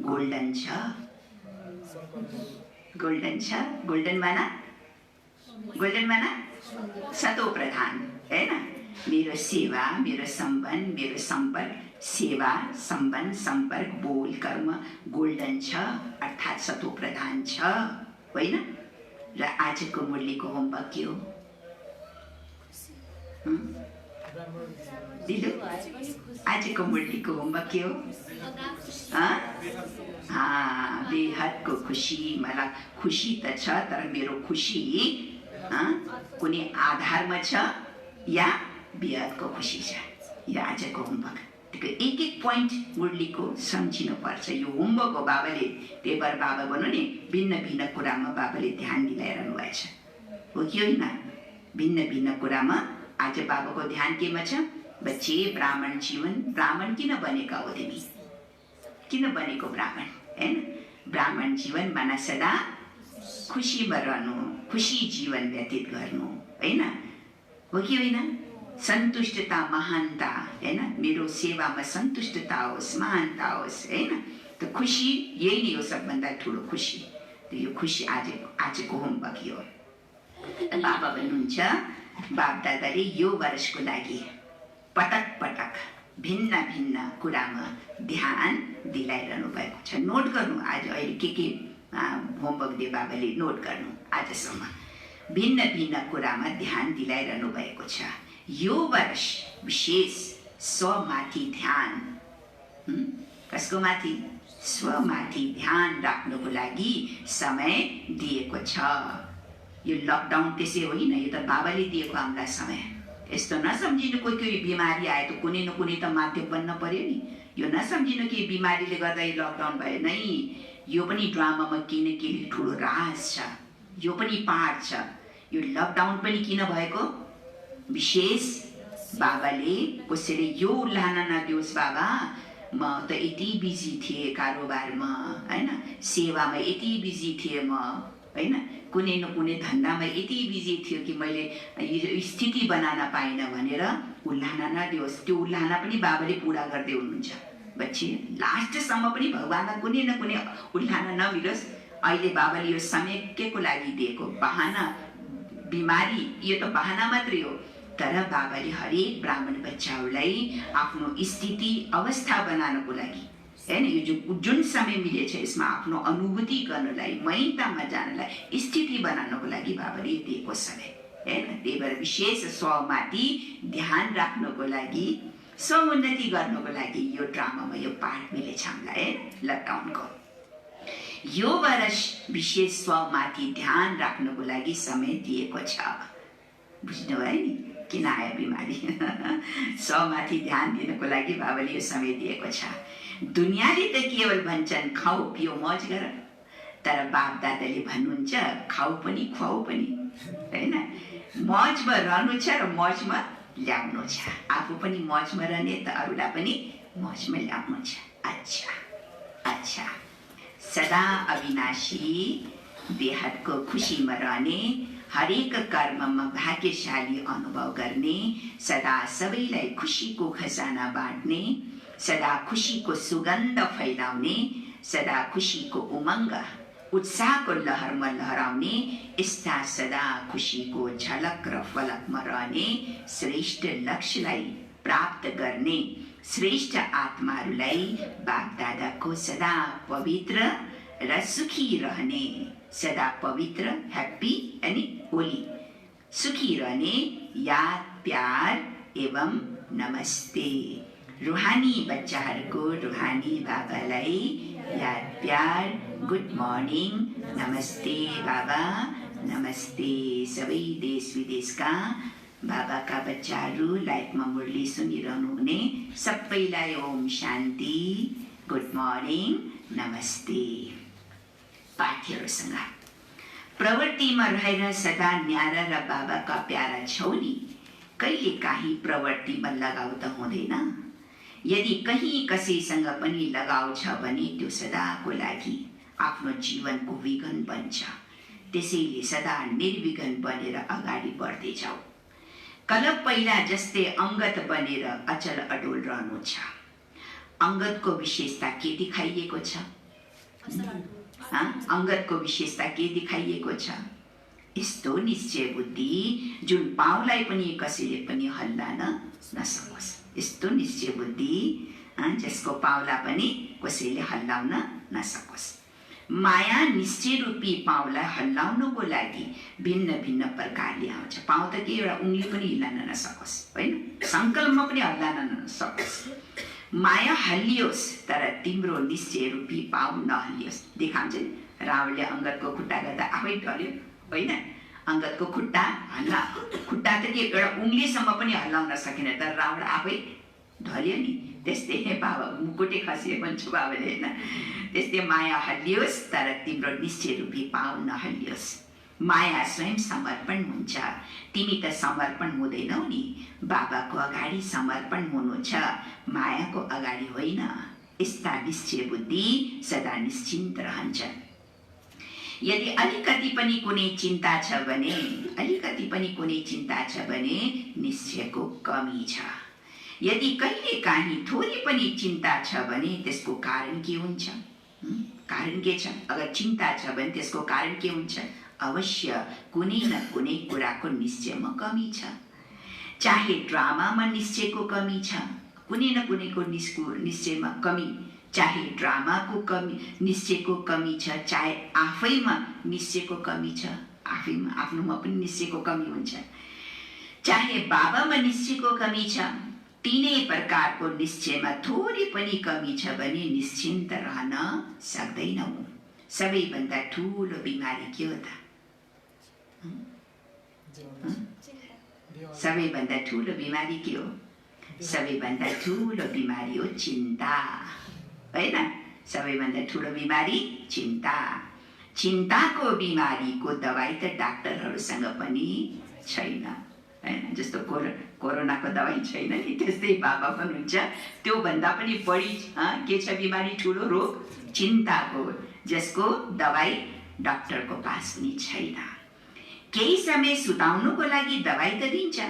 गोल्डन छ। गोल्डन छ। गोल्डन माना सतो प्रधान होइन। मेरो सेवा, मेरो सम्बन्ध, मेरो सम्पर्क, सेवा, सम्बन्ध, सम्पर्क, बोल, कर्म गोल्डन छ, अर्थात् सतो प्रधान छ होइन। र आजको मुरलीको होमवर्क के हो? दिलु, आजको मुरलीको होमवर्क के हो? बेहदको खुसी। मलाई खुसी त छ, तर मेरो खुसी कुनै आधारमा छ या बेहदको खुसी छ? यो आजको होमवर्क। एक एक पोइन्ट मुरलीको सम्झिनुपर्छ। यो होमवर्क हो बाबाले। त्यही भएर बाबा भनौँ नि, भिन्न भिन्न कुरामा बाबाले ध्यान दिलाइरहनु भएको छ, हो कि होइन? भिन्न भिन्न कुरामा आज बाबाको ध्यान केमा छ? बच्चे, ब्राह्मण जीवन। ब्राह्मण किन बनेका हो तिमी? किन बनेको ब्राह्मण होइन? ब्राह्मण जीवन माना सदा खुसीमा रहनु, खुसी जीवन व्यतीत गर्नु, हैन? हो कि होइन? सन्तुष्टता, महानता, हैन? मेरो सेवामा सन्तुष्टता होस्, महानता होस्, हैन? त खुसी यही नै हो सबभन्दा ठुलो खुसी। त यो खुसी आजको होमवर्क हो। बाबा भन्नुहुन्छ, बाप दादाले यो वर्षको लागि पटक पटक भिन्न भिन्न कुरामा ध्यान दिलाइरहनु भएको छ। नोट गर्नु, आज अहिले के होमवर्क दिए बाबाले नोट गर्नु। आजसम्म भिन्न भिन्न कुरामा ध्यान दिलाइरहनु भएको छ। यो वर्ष विशेष स्वमाथि ध्यान, कसको माथि? स्वमाथि ध्यान राख्नुको लागि समय दिएको छ। यो लकडाउन त्यसै होइन, यो त बाबाले दिएको हामीलाई समय। यस्तो नसम्झिनु कोही बिमारी आयो त कुनै न कुनै त माध्यम बन्न पर्यो नि। यो नसम्झिनु कि बिमारीले गर्दा यो लकडाउन भयो, नै यो पनि ड्रामामा केही न केही ठुलो राज छ, यो पनि पाठ छ। यो लकडाउन पनि किन भएको? विशेष बाबाले कसैले यो उल्हाना नदियोस् बाबा, म त यति बिजी थिएँ कारोबारमा, हैन? सेवामा यति बिजी थिएँ म, हैन? कुनै न कुनै धन्दामा यति बिजी थियो कि मैले यो स्थिति बनाउन पाइनँ भनेर उल्हाना नदियोस्। त्यो उल्हाना पनि बाबाले पुरा गर्दै हुनुहुन्छ। बच्ची लास्टसम्म पनि भगवान्लाई कुनै न कुनै उल्हाना नमिलोस्। अहिले बाबाले यो समय के को लागि दिएको? बहाना, बिमारी यो त बहाना मात्रै हो। तर बाबाले हरेक ब्राह्मण बच्चाहरूलाई आफ्नो स्थिति अवस्था बनाउनको लागि, हैन, यो जुन समय मिलेछ यसमा आफ्नो अनुभूति गर्नलाई, महितामा जानलाई, स्थिति बनाउनको लागि बाबाले दिएको समय, हैन? त्यही भएर विशेष स्वमाथि ध्यान राख्नको लागि, स्वोन्नति गर्नको लागि यो ड्रामामा यो पाठ मिलेछ हामीलाई, लकडाउनको। यो वर्ष विशेष स्वमाथि ध्यान राख्नको लागि समय दिएको छ। बुझ्नुभयो नि किन आयो बिमारी? स्वमाथि ध्यान दिनको लागि बाबाले यो समय दिएको छ। दुनियाँले त केवल भन्छन् खाऊ पियो मौज गर, तर बाप दादाले भन्नुहुन्छ खाऊ पनि खुवाऊ पनि, हैन? मौजमा रहनु छ र मौजमा ल्याउनु छ। आफू पनि मौजमा रहने त अरूलाई पनि मौजमा ल्याउनु छ। अच्छा अच्छा, सदा अविनाशी बेहदको खुसीमा रहने, हरेक कर्ममा भाग्यशाली अनुभव गर्ने, सदा सबैलाई खुसीको खजाना बाँड्ने, सदा खुसीको सुगन्ध फैलाउने, सदा खुसीको उमङ्ग उत्साहको लहरमा लहराउने, यस्ता सदा खुसीको झलक र फलकमा रहने श्रेष्ठ लक्ष्यलाई प्राप्त गर्ने श्रेष्ठ आत्माहरूलाई बापदादाको सदा पवित्र र सुखी रहने, सदा पवित्र, ह्याप्पी अनि होली, सुखी रहने याद, प्यार एवं नमस्ते। रुहानी बच्चाहरूको रुहानी बाबालाई याद, प्यार, गुड मर्निङ, नमस्ते बाबा, नमस्ते। सबै देश विदेशका बाबाका बच्चाहरू लाइफमा मुरली सुनिरहनु हुने सबैलाई ओम शान्ति, गुड मर्निङ, नमस्ते। पाठ्यहरूसँग प्रवृत्तिमा रहेर सदा न्यारा र बाबाका प्यारा छौ नि, कहिले काहीँ प्रवृत्तिमा लगाउ त हुँदैन। यदि कहीँ कसैसँग पनि लगाउ छ भने त्यो सदाको लागि आफ्नो जीवनको विघन बन्छ। त्यसैले सदा निर्विघन बनेर अगाडि बढ्दै जाऊ। कल पहिला जस्तै अङ्गत बनेर अचल अडोल रहनु छ। अङ्गतको विशेषता के देखाइएको छ? अङ्गतको विशेषता के देखाइएको छ? यस्तो निश्चय बुद्धि जुन पाउलाई पनि कसैले पनि हल्लान नसकोस्। यस्तो निश्चय बुद्धि जसको पाउला पनि कसैले हल्लाउन नसकोस्। माया निश्चय रूपी पाउलाई हल्लाउनुको लागि भिन्न भिन्न प्रकारले आउँछ। पाउ त के एउटा उङ्ली पनि हिलाउन नसकोस्, होइन? सङ्कल्पमा पनि हल्लाउन नसकोस्। माया हल्लियोस् तर तिम्रो निश्चय रूपी पाउ नहल्लियोस्। देखाउँछ नि, रावणले अङ्गदको खुट्टा गर्दा आफै ढल्यो, होइन? अङ्गदको खुट्टा त के एउटा उङ्लीसम्म पनि हल्लाउन सकेन, तर रावण आफै ढल्यो नि। त्यस्तै बाबा मुकुटे खसिए भन्छु बाबाले, होइन? त्यस्तै माया हल्लियोस् तर तिम्रो निश्चय रूपी पाउ नहल्लियोस्। माया स्वयं समर्पण हुन्छ। तिमी त समर्पण हुँदैनौ नि, बाबाको अगाडि समर्पण हुनु छ, मायाको अगाडि होइन। यस्ता निश्चय बुद्धि सदा निश्चिन्त रहन्छ। यदि अलिकति पनि कुनै चिन्ता छ भने निश्चयको कमी छ। यदि कहिलेकाहीँ थोरै पनि चिन्ता छ भने त्यसको कारण के हुन्छ? कारण के छ? अगर चिन्ता छ भने त्यसको कारण के हुन्छ? अवश्य कुनै न कुनै कुराको निश्चयमा कमी छ। चाहे ड्रामामा निश्चयको कमी छ, कुनै न कुनैको निश्चयमा कमी, चाहे ड्रामाको निश्चयको कमी छ, चाहे आफैमा निश्चयको कमी छ, आफ्नोमा पनि निश्चयको कमी हुन्छ, चाहे बाबामा निश्चयको कमी छ, तीनै प्रकारको निश्चयमा थोरै पनि कमी छ भने निश्चिन्त रहन सक्दैनौँ। सबैभन्दा ठुलो बिमारी के हो त? सबैभन्दा ठुलो बिमारी के हो? सबैभन्दा ठुलो बिमारी हो चिन्ता, हैन? सबैभन्दा ठुलो बिमारी चिन्ता। चिन्ताको बिमारीको दबाई त डाक्टरहरूसँग पनि छैन, हैन? जस्तो कोरोनाको दबाई छैन नि, त्यस्तै बाबा भन्नुहुन्छ त्यो भन्दा पनि बढी के छ बिमारी? ठुलो रोग चिन्ताको, जसको दबाई डाक्टरको पास पनि छैन। केही समय सुताउनुको लागि दबाई त दिन्छ,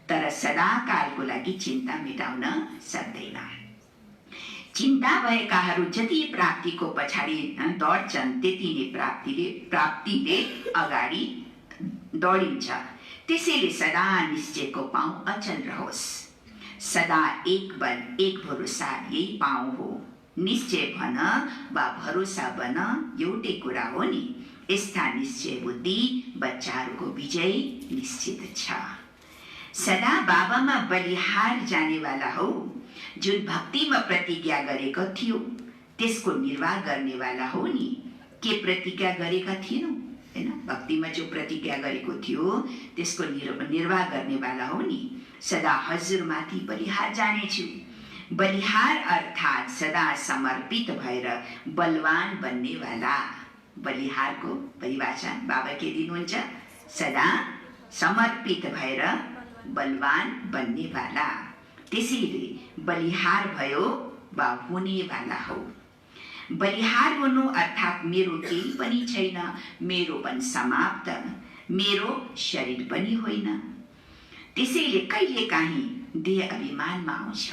तर सदाकालको लागि चिन्ता मेटाउन सक्दैन। चिन्ता भएकाहरू जति प्राप्तिको पछाडि दौड्छन् त्यति नै प्राप्तिले अगाडि दौडिन्छ। त्यसैले सदा निश्चयको पाउ अचल रहोस्। सदा एक बल एक भरोसा यही पाउ हो। निश्चय भन वा भरोसा बन एउटै कुरा हो नि। यस्ता निश्चय बुद्धि बच्चाहरूको विजय निश्चित छ। सदा बाबामा बलिहार जानेवाला हो। जुन भक्तिमा प्रतिज्ञा गरेको थियो त्यसको निर्वाह गर्नेवाला हो नि। के प्रतिज्ञा गरेका थिएनौ, हैन? भक्तिमा जो प्रतिज्ञा गरेको थियो त्यसको निर्वाह गर्नेवाला हो नि। सदा हजुरमाथि बलिहार जानेछु। बलिहार अर्थात् सदा समर्पित भएर बलवान बन्नेवाला। बलिहारको परिभाषा बाबा के दिनुहुन्छ? सदा समर्पित भएर बलवान बन्नेवाला। त्यसैले बलिहार भयो वा हुनेवाला हो। बलिहार हुनु अर्थात् मेरो केही पनि छैन, मेरोपन समाप्त, मेरो शरीर पनि होइन। त्यसैले कहिलेकाहीँ देह अभिमानमा आउँछ,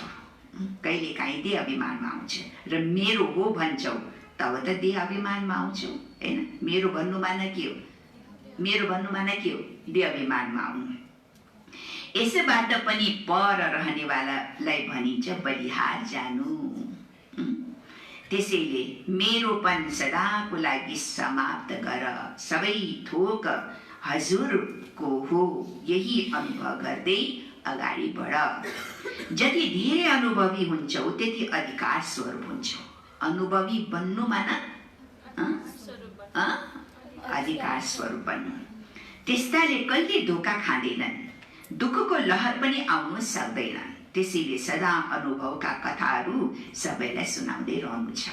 कहिलेकाहीँ देह अभिमानमा आउँछ र मेरो हो भन्छौ तब त देह अभिमानमा आउँछौ, हैन? मेरो भन्नु माने के हो? मेरो भन्नु माने के हो? देह अभिमानमा आउनु। यसबाट पनि पर रहनेवालालाई भनिन्छ बलिहार जानु। त्यसैले मेरोपन सदाको लागि समाप्त गर। सबै थोक हजुरको हो, यही अनुभव गर्दै अगाडि बढ। जति धेरै अनुभवी हुन्छौ त्यति अधिकार स्वरूप हुन्छौ। अनुभवी बन्नु माना अधिकार स्वरूप बन्नु। त्यस्ताले कहिले धोका खाँदैनन्, दुःखको लहर पनि आउन सक्दैन। त्यसैले सदा अनुभवका कथाहरू सबैलाई सुनाउँदै रहनु छ।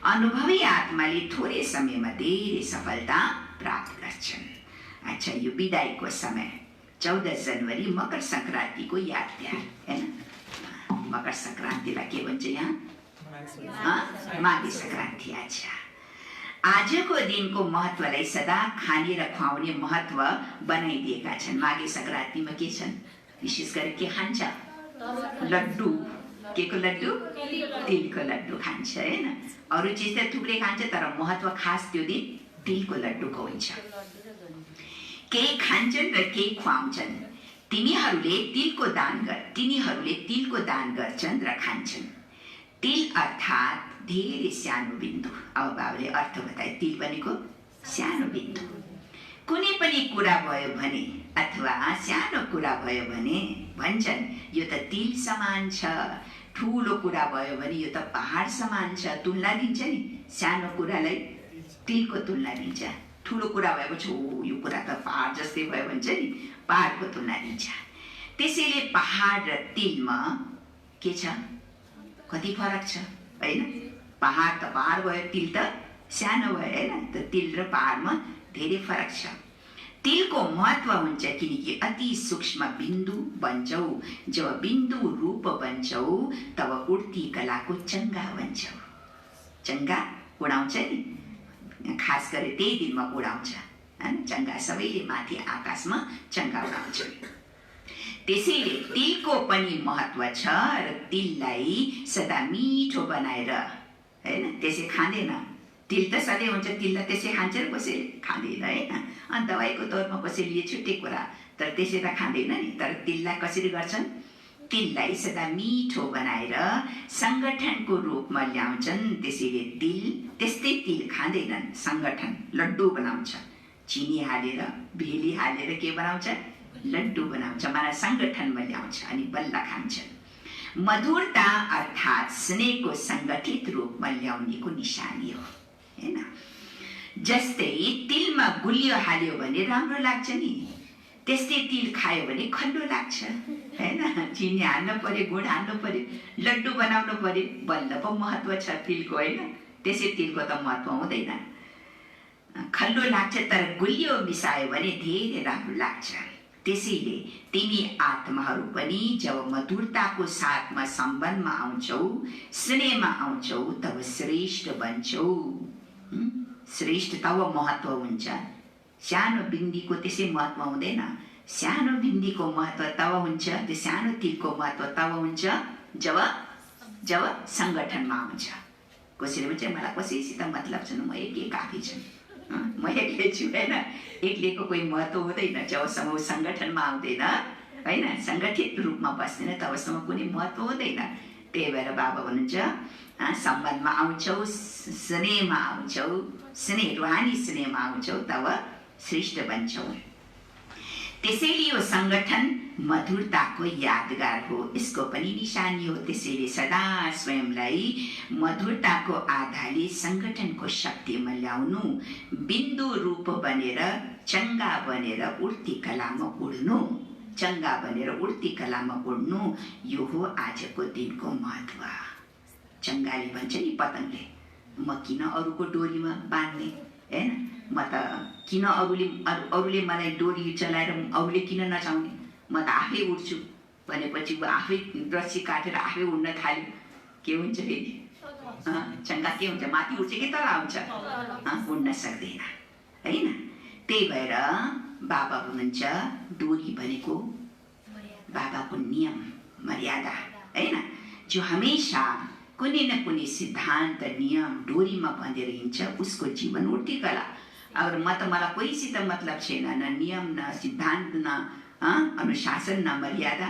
अनुभवी आत्माले थोरै समयमा धेरै सफलता प्राप्त गर्छन्। अच्छा, यो बिदाईको समय 14 जनवरी मकर संक्रान्तिको याद त्याग, हैन? मकर संक्रान्तिलाई के भन्छ यहाँ? माघे संक्रान्ति। अच्छा, आजको दिनको महत्वलाई सदा खाने र खुवाउने महत्व बनाइदिएका छन्। माघे संक्रान्तिमा के छन्? विशेष गरी के खान्छ? लड्डू। के को लड्डू? तिलको लड्डू खान्छ, हैन? अरू चिज त थुप्रै खान्छ, तर महत्व खास त्यो दिन तिलको लड्डूको हुन्छ। केही खान्छन् र केही खुवाउँछन्। तिनीहरूले तिलको दान गर्छन् र खान्छन्। तिल अर्थात् धेरै सानो बिन्दु। अब बाबाले अर्थ बताए। तिल भनेको सानो बिन्दु। कुनै पनि कुरा भयो भने अथवा सानो कुरा भयो भने भन्छन् यो त तिल समान छ। ठुलो कुरा भयो भने यो त पहाड समान छ। तुलना दिन्छ नि, सानो कुरालाई तिलको तुलना दिन्छ। ठुलो कुरा भएपछि यो कुरा त पहाड जस्तै भयो भन्छ नि, पहाडको तुलना दिन्छ। त्यसैले पहाड र तिलमा के छ? कति फरक छ, हैन? पहाड त पहाड भयो, तिल त सानो भयो, हैन? त तिल र पहाडमा धेरै फरक छ। तिलको महत्व हुन्छ किनकि अति सूक्ष्म बिन्दु बन्छौ। जब बिन्दु रूप बन्छौ तब उड्ती कलाको चङ्गा बन्छौ। चङ्गा उडाउँछ नि, खास गरी त्यही दिनमा उडाउँछ हैन। चङ्गा सबैले माथि आकाशमा चङ्गा उडाउँछ। त्यसैले तिलको पनि महत्व छ र तिललाई सदा मिठो बनाएर हैन त्यसै खाँदैन। तिल त सधैँ हुन्छ, तिललाई त्यसै खान्छ र कसैले खाँदैन हैन। अनि दबाईको तौरमा कसैले यो छुट्टै कुरा, तर त्यसै त खाँदैन नि। तर तिललाई कसरी गर्छन्? तिललाई सदा मिठो बनाएर सङ्गठनको रूपमा ल्याउँछन्। त्यसैले तिल त्यस्तै तिल खाँदैनन्, सङ्गठन लड्डु बनाउँछ। चिनी हालेर भेली हालेर के बनाउँछ? लड्डु बनाउँछ, माना सङ्गठनमा ल्याउँछ अनि बल्ल खान्छ। मधुरता अर्थात् स्नेहको सङ्गठित रूपमा ल्याउनेको निशानी हो हैन। जस्तै तिलमा गुलियो हाल्यो भने राम्रो लाग्छ नि, त्यस्तै तिल खायो भने खल्लो लाग्छ हैन। चिनी हाल्नु पर्यो, गुड हाल्नु पर्यो, लड्डु बनाउनु पर्यो, बल्ल पो महत्व छ तिलको हैन। त्यसै तिलको त महत्व हुँदैन, खल्लो लाग्छ। तर गुलियो मिसायो भने धेरै राम्रो लाग्छ। त्यसैले तिमी आत्माहरू पनि जब मधुरताको साथमा सम्बन्धमा आउँछौ, स्नेहमा आउँछौ, तब श्रेष्ठ बन्छौ। श्रेष्ठ तब महत्व हुन्छ। सानो बिन्दीको त्यसै महत्व हुँदैन। सानो बिन्दीको महत्व तब हुन्छ, त्यो सानो तिलको महत्व तब हुन्छ जब जब सङ्गठनमा आउँछ। कसैले भन्छ मलाई कसैसित मतलब छैन, म एक्लै काफी छु, म एक्लै छु हैन। एक्लैको कोही महत्व हुँदैन जबसम्म सङ्गठनमा आउँदैन हैन, सङ्गठित रूपमा बस्दैन तबसम्म कुनै महत्व हुँदैन। त्यही भएर बाबा भन्नुहुन्छ सम्बन्धमा आउँछौ, स्नेहमा आउँछौ, स्नेह रुहानी स्नेहमा आउँछौ तब श्रेष्ठ बन्छौ। त्यसैले यो सङ्गठन मधुरताको यादगार हो, यसको पनि निशानी हो। त्यसैले सदा स्वयंलाई मधुरताको आधारले सङ्गठनको शक्तिमा ल्याउनु, बिन्दु रूप बनेर चङ्गा बनेर उड्ती कलामा उड्नु, चङ्गा बनेर उड्ती कलामा उड्नु, यो हो आजको दिनको महत्व। चङ्गाले भन्छ नि पतङ्गले, म किन अरूको डोरीमा बाँध्ने हैन, म त किन अरूले मलाई डोरी चलाएर अरूले किन नचाउने, म त आफै उड्छु भनेपछि ऊ आफै रस्सी काटेर आफै उड्न थाल्यो। के हुन्छ फेरि? चङ्गा के हुन्छ? माथि उड्छ कि तल आउँछ? उड्न सक्दैन हैन। त्यही भएर बाबा हुनुहुन्छ डोरी भनेको बाबाको नियम मर्यादा हैन, जो हमेशा कुनै न कुनै सिद्धान्त नियम डोरीमा बाँधेर हिँड्छ, उसको जीवन उड्ती कला। अगर मलाई कोहीसित मतलब छैन, न नियम न सिद्धान्त न अनुशासन न मर्यादा,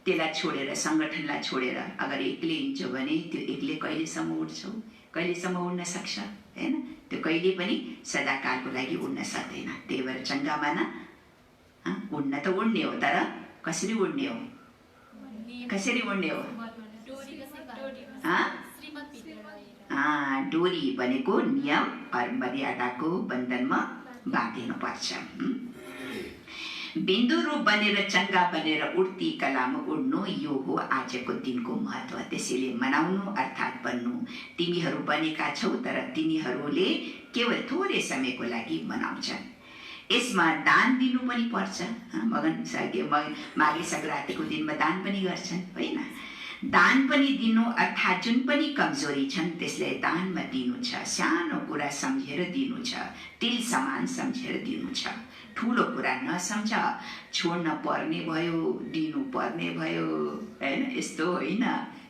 त्यसलाई छोडेर सङ्गठनलाई छोडेर अगर एक्लै हिँड्छौ भने त्यो एक्लै कहिलेसम्म उड्छौ? कहिलेसम्म उड्न सक्छ हैन? त्यो कहिले पनि सदाकालको लागि उड्न सक्दैन। त्यही भएर चङ्गा माना उड्न त उड्ने हो, तर कसरी उड्ने हो? कसरी उड्ने हो? डोरी भनेको नियम और मर्यादाको बन्धनमा बाँधिनुपर्छ। बिन्दु रूप बनेर चङ्गा बनेर उड्ती कलामा उड्नु, यो हो आजको दिनको महत्व। त्यसैले मनाउनु अर्थात् बन्नु। तिमीहरू बनेका छौ, तर तिनीहरूले केवल थोरै समयको लागि मनाउँछन्। यसमा दान दिनु पनि पर्छ। माघे सङ्क्रान्तिको दिनमा दान पनि गर्छन् होइन। दान पनि दिनु अर्थात् जुन पनि कमजोरी छन् त्यसलाई दानमा दिनु छ। सानो कुरा सम्झेर दिनु छ, तिल समान सम्झेर दिनु छ। ठुलो कुरा नसम्झ, छोड्न पर्ने भयो, दिनु पर्ने भयो हैन। यस्तो होइन,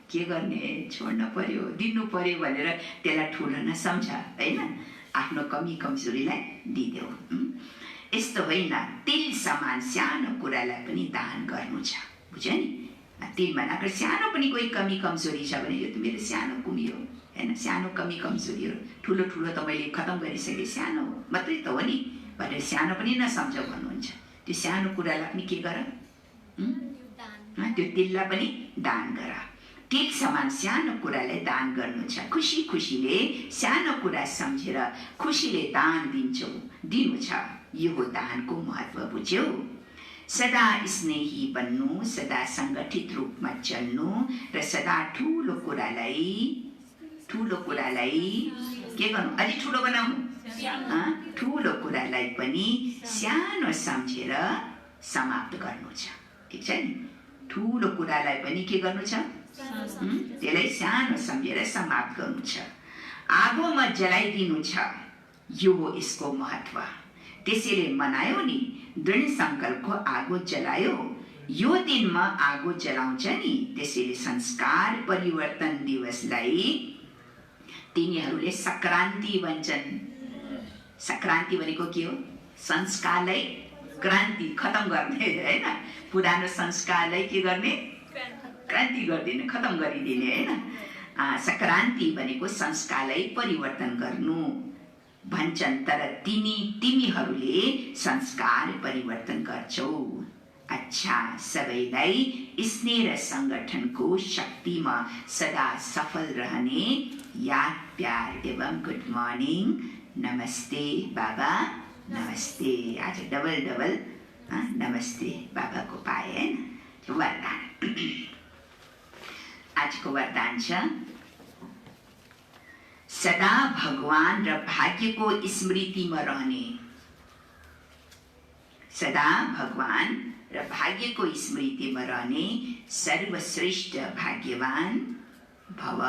के गर्ने, छोड्न पर्यो दिनु पर्यो भनेर त्यसलाई ठुलो नसम्झ हैन। आफ्नो कमी कमजोरीलाई दिदेऊ, यस्तो होइन। तिल समान सानो कुरालाई पनि दान गर्नु छ, बुझ्यो नि। तिलमा अगर सानो पनि कोही कमी कमजोरी छ भने यो त मेरो सानो कमी हो हैन, सानो कमी कमजोरी हो। ठुलो ठुलो त मैले खतम गरिसकेँ, सानो मात्रै त हो नि भनेर सानो पनि नसम्झ भन्नुहुन्छ। त्यो सानो कुरालाई पनि के गर, त्यो तिललाई पनि दान गर। तिल समान सानो कुरालाई दान गर्नु छ। खुसी खुसीले सानो कुरा सम्झेर खुसीले दान दिनु छ। यो हो दानको महत्व, बुझ्यौ। सदा स्नेही बन्नु, सदा सङ्गठित रूपमा चल्नु र सदा ठुलो कुरालाई के गर्नु, अलि ठुलो बनाउनु ठुलो कुरालाई पनि सानो सम्झेर समाप्त गर्नु छ। ठिक छ नि? ठुलो कुरालाई पनि के गर्नु छ? त्यसलाई सानो सम्झेर समाप्त गर्नु छ। आगोमा जलाइदिनु छ, यो हो यसको महत्त्व। त्यसैले मनायो नि, दृढ सङ्कल्पको आगो जलायो। यो दिनमा आगो जलाउँछ नि, त्यसैले संस्कार परिवर्तन दिवसलाई तिनीहरूले सङ्क्रान्ति भन्छन्। सङ्क्रान्ति भनेको के हो? संस्कारलाई क्रान्ति खतम गर्ने, होइन? पुरानो संस्कारलाई के गर्ने? क्रान्ति गरिदिने, खतम गरिदिने, होइन? सङ्क्रान्ति भनेको संस्कारलाई परिवर्तन गर्नु भन्छन्। तर तिमीहरूले संस्कार परिवर्तन गर्छौ। अच्छा, सबैलाई स्नेह र सङ्गठनको शक्तिमा सदा सफल रहने याद, प्यार एवं गुड मर्निङ। नमस्ते बाबा, नमस्ते। आज डबल नमस्ते बाबाको पाए, होइन? वरदान। आजको वरदान छ, सदा भगवान र भाग्यको स्मृतिमा रहने। सदा भगवान र भाग्यको स्मृतिमा रहने सर्वश्रेष्ठ भाग्यवान भव।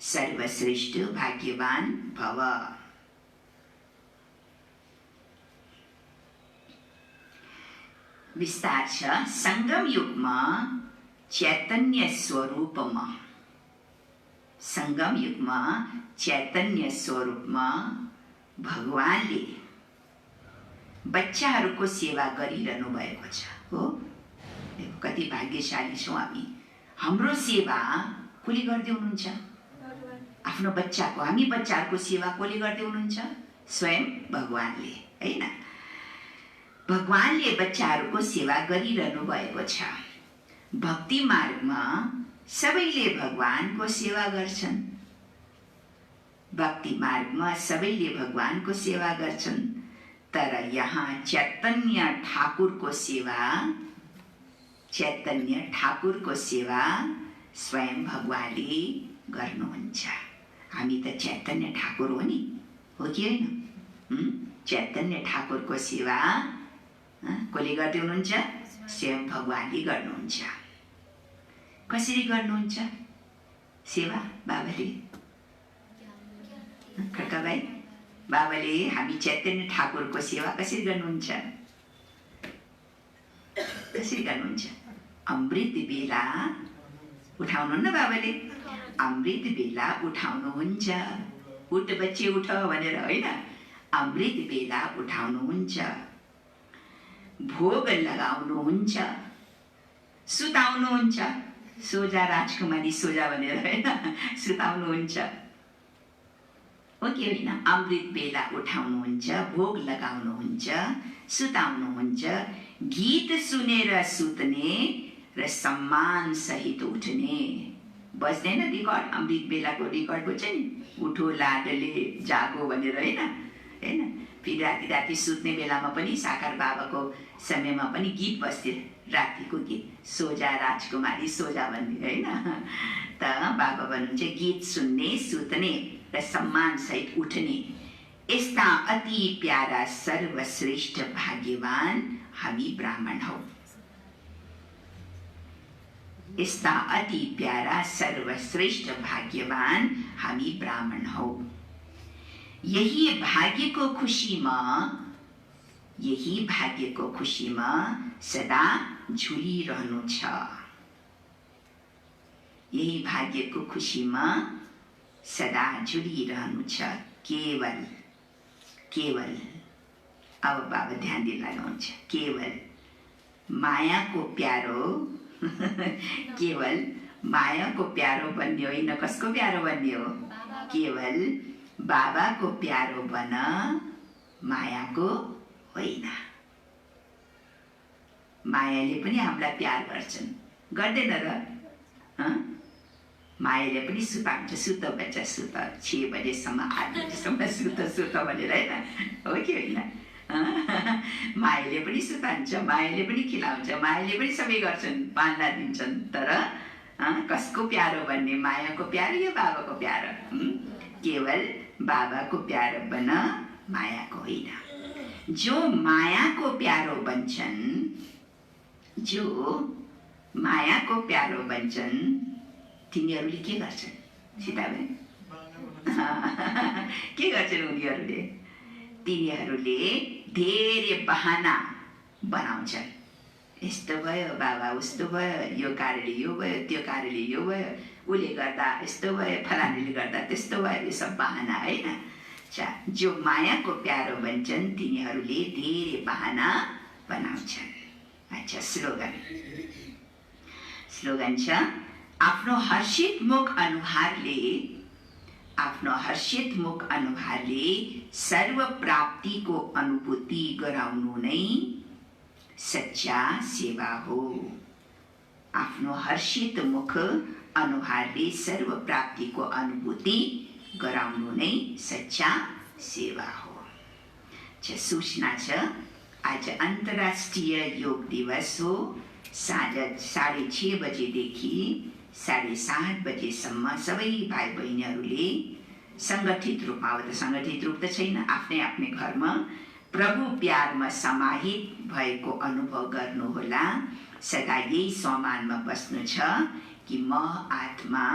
सर्वश्रेष्ठ भाग्यवान भव। विस्तार छ, संगम युगमा चैतन्य स्वरूपमा। संगम युगमा चैतन्य स्वरूपमा भगवानले बच्चाहरूको सेवा गरिरहनु भएको छ। हो, कति भाग्यशाली छौँ हामी। हाम्रो सेवा कसले गर्दै हुनुहुन्छ? आफ्नो बच्चाको। हामी बच्चाहरूको सेवा कसले गर्दै हुनुहुन्छ? स्वयं भगवानले, होइन? भगवानले बच्चाहरूको सेवा गरिरहनु भएको छ। भक्ति मार्गमा सबैले भगवानको सेवा गर्छन्। भक्ति मार्गमा सबैले भगवानको सेवा गर्छन्। तर यहाँ चैतन्य ठाकुरको सेवा, चैतन्य ठाकुरको सेवा स्वयं भगवानले गर्नुहुन्छ। हामी त चैतन्य ठाकुर हो नि, हो कि होइन? चैतन्य ठाकुरको सेवा कसले गर्दै हुनुहुन्छ? स्वयं भगवानले गर्नुहुन्छ। कसरी गर्नुहुन्छ सेवा बाबाले? खड्का भाइ, बाबाले हामी चैतन्य ठाकुरको सेवा कसरी गर्नुहुन्छ? कसरी गर्नुहुन्छ? अमृत बेला उठाउनुहुन्न बाबाले? अमृत बेला उठाउनुहुन्छ। उठ बच्चे उठ भनेर, होइन? अमृत बेला उठाउनुहुन्छ, भोग लगाउनुहुन्छ, सुताउनुहुन्छ। सोझा राजकुमारी सोझा भनेर, होइन? सुताउनुहुन्छ, हो कि होइन? अमृत बेला उठाउनुहुन्छ, भोग लगाउनुहुन्छ, सुताउनुहुन्छ, गीत सुनेर सुत्ने र सम्मान सहित उठ्ने। बज्दैन रेकर्ड? अमृत बेलाको रेकर्ड बज्छ नि, उठो लाडले जागो भनेर, होइन? होइन? फेरि राति राति सुत्ने बेलामा पनि साकार बाबाको समयमा पनि गीत बस्थ्यो, रातिको गीत, सोझा राजकुमारी सोझा भन्ने, होइन? त बाबा भन्नुहुन्छ गीत सुन्ने, सुत्ने र सम्मान सहित उठ्ने। यस्ता अति प्यारा सर्वश्रेष्ठ भाग्यवान हामी ब्राह्मण हौ। यस्ता अति प्यारा सर्वश्रेष्ठ भाग्यवान हामी ब्राह्मण हौ। यही भाग्यको खुसीमा, यही भाग्यको खुसीमा सदा झुलिरहनु छ। यही भाग्यको खुसीमा सदा झुलिरहनु छ। केवल केवल, अब बाबा ध्यान दिलाउनुहुन्छ, केवल मायाको प्यारो केवल मायाको प्यारो बन्ने होइन। कसको प्यारो बन्ने हो? केवल बाबाको प्यारो बन, मायाको होइन। मायाले पनि हामीलाई प्यार गर्छन्, गर्दैन र? मायाले पनि सुताउँछ, सुत बच्चा सुत, 6 बजेसम्म 8 बजेसम्म सुत भनेर, होइन? हो कि होइन? मायाले पनि सुताउँछ, मायाले पनि खिलाउँछ, मायाले पनि सबै गर्छन्, पाल्दा दिन्छन्। तर कसको प्यारो भन्ने? मायाको प्यारो या बाबाको प्यारो? केवल बाबाको प्यारो बन मायाको होइन। जो मायाको प्यारो बन्छन्, जो मायाको प्यारो बन्छन् तिनीहरूले के गर्छन् सीताबेन? के गर्छन् उनीहरूले? तिनीहरूले धेरै बहाना बनाउँछन्। यस्तो भयो बाबा, उस्तो भयो, यो कारणले यो भयो, त्यो कारणले यो भयो, उसले गर्दा यस्तो भयो, फलानीले गर्दा त्यस्तो भयो, यो सब बहाना होइन। जो मायाको प्यारो बन्छन् तिनीहरूले धेरै बहाना बनाउँछन्। अच्छा, स्लोगन छ, आफ्नो हर्षित मुख अनुहारले सर्व प्राप्तिको अनुभूति गराउनु नै सच्चा सेवा हो। आफ्नो हर्षित मुख अनुहारले सर्व प्राप्तिको अनुभूति गराउनु नै सच्चा सेवा हो। सूचना छ, आज अन्तर्राष्ट्रिय योग दिवस हो। साँझ 6:30 बजेदेखि 7:30 बजेसम्म सबै भाइ बहिनीहरूले सङ्गठित रूपमा, अब त सङ्गठित रूप त छैन, आफ्नै आफ्नै घरमा प्रभु प्यारमा समाहित भएको अनुभव गर्नुहोला। सदा यही सम्मानमा बस्नु छ कि म आत्मा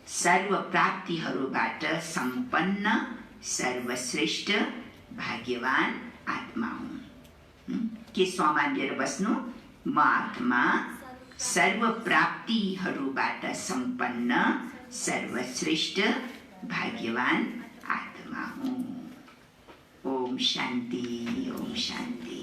सर्व प्राप्तिहरूबाट सम्पन्न सर्वश्रेष्ठ भाग्यवान आत्मा हुँ। के सम्मान लिएर बस्नु? म आत्मा सर्व प्राप्तिहरूबाट सम्पन्न सर्वश्रेष्ठ भाग्यवान आत्मा हुँ। ओम शान्ति, ओम शान्ति।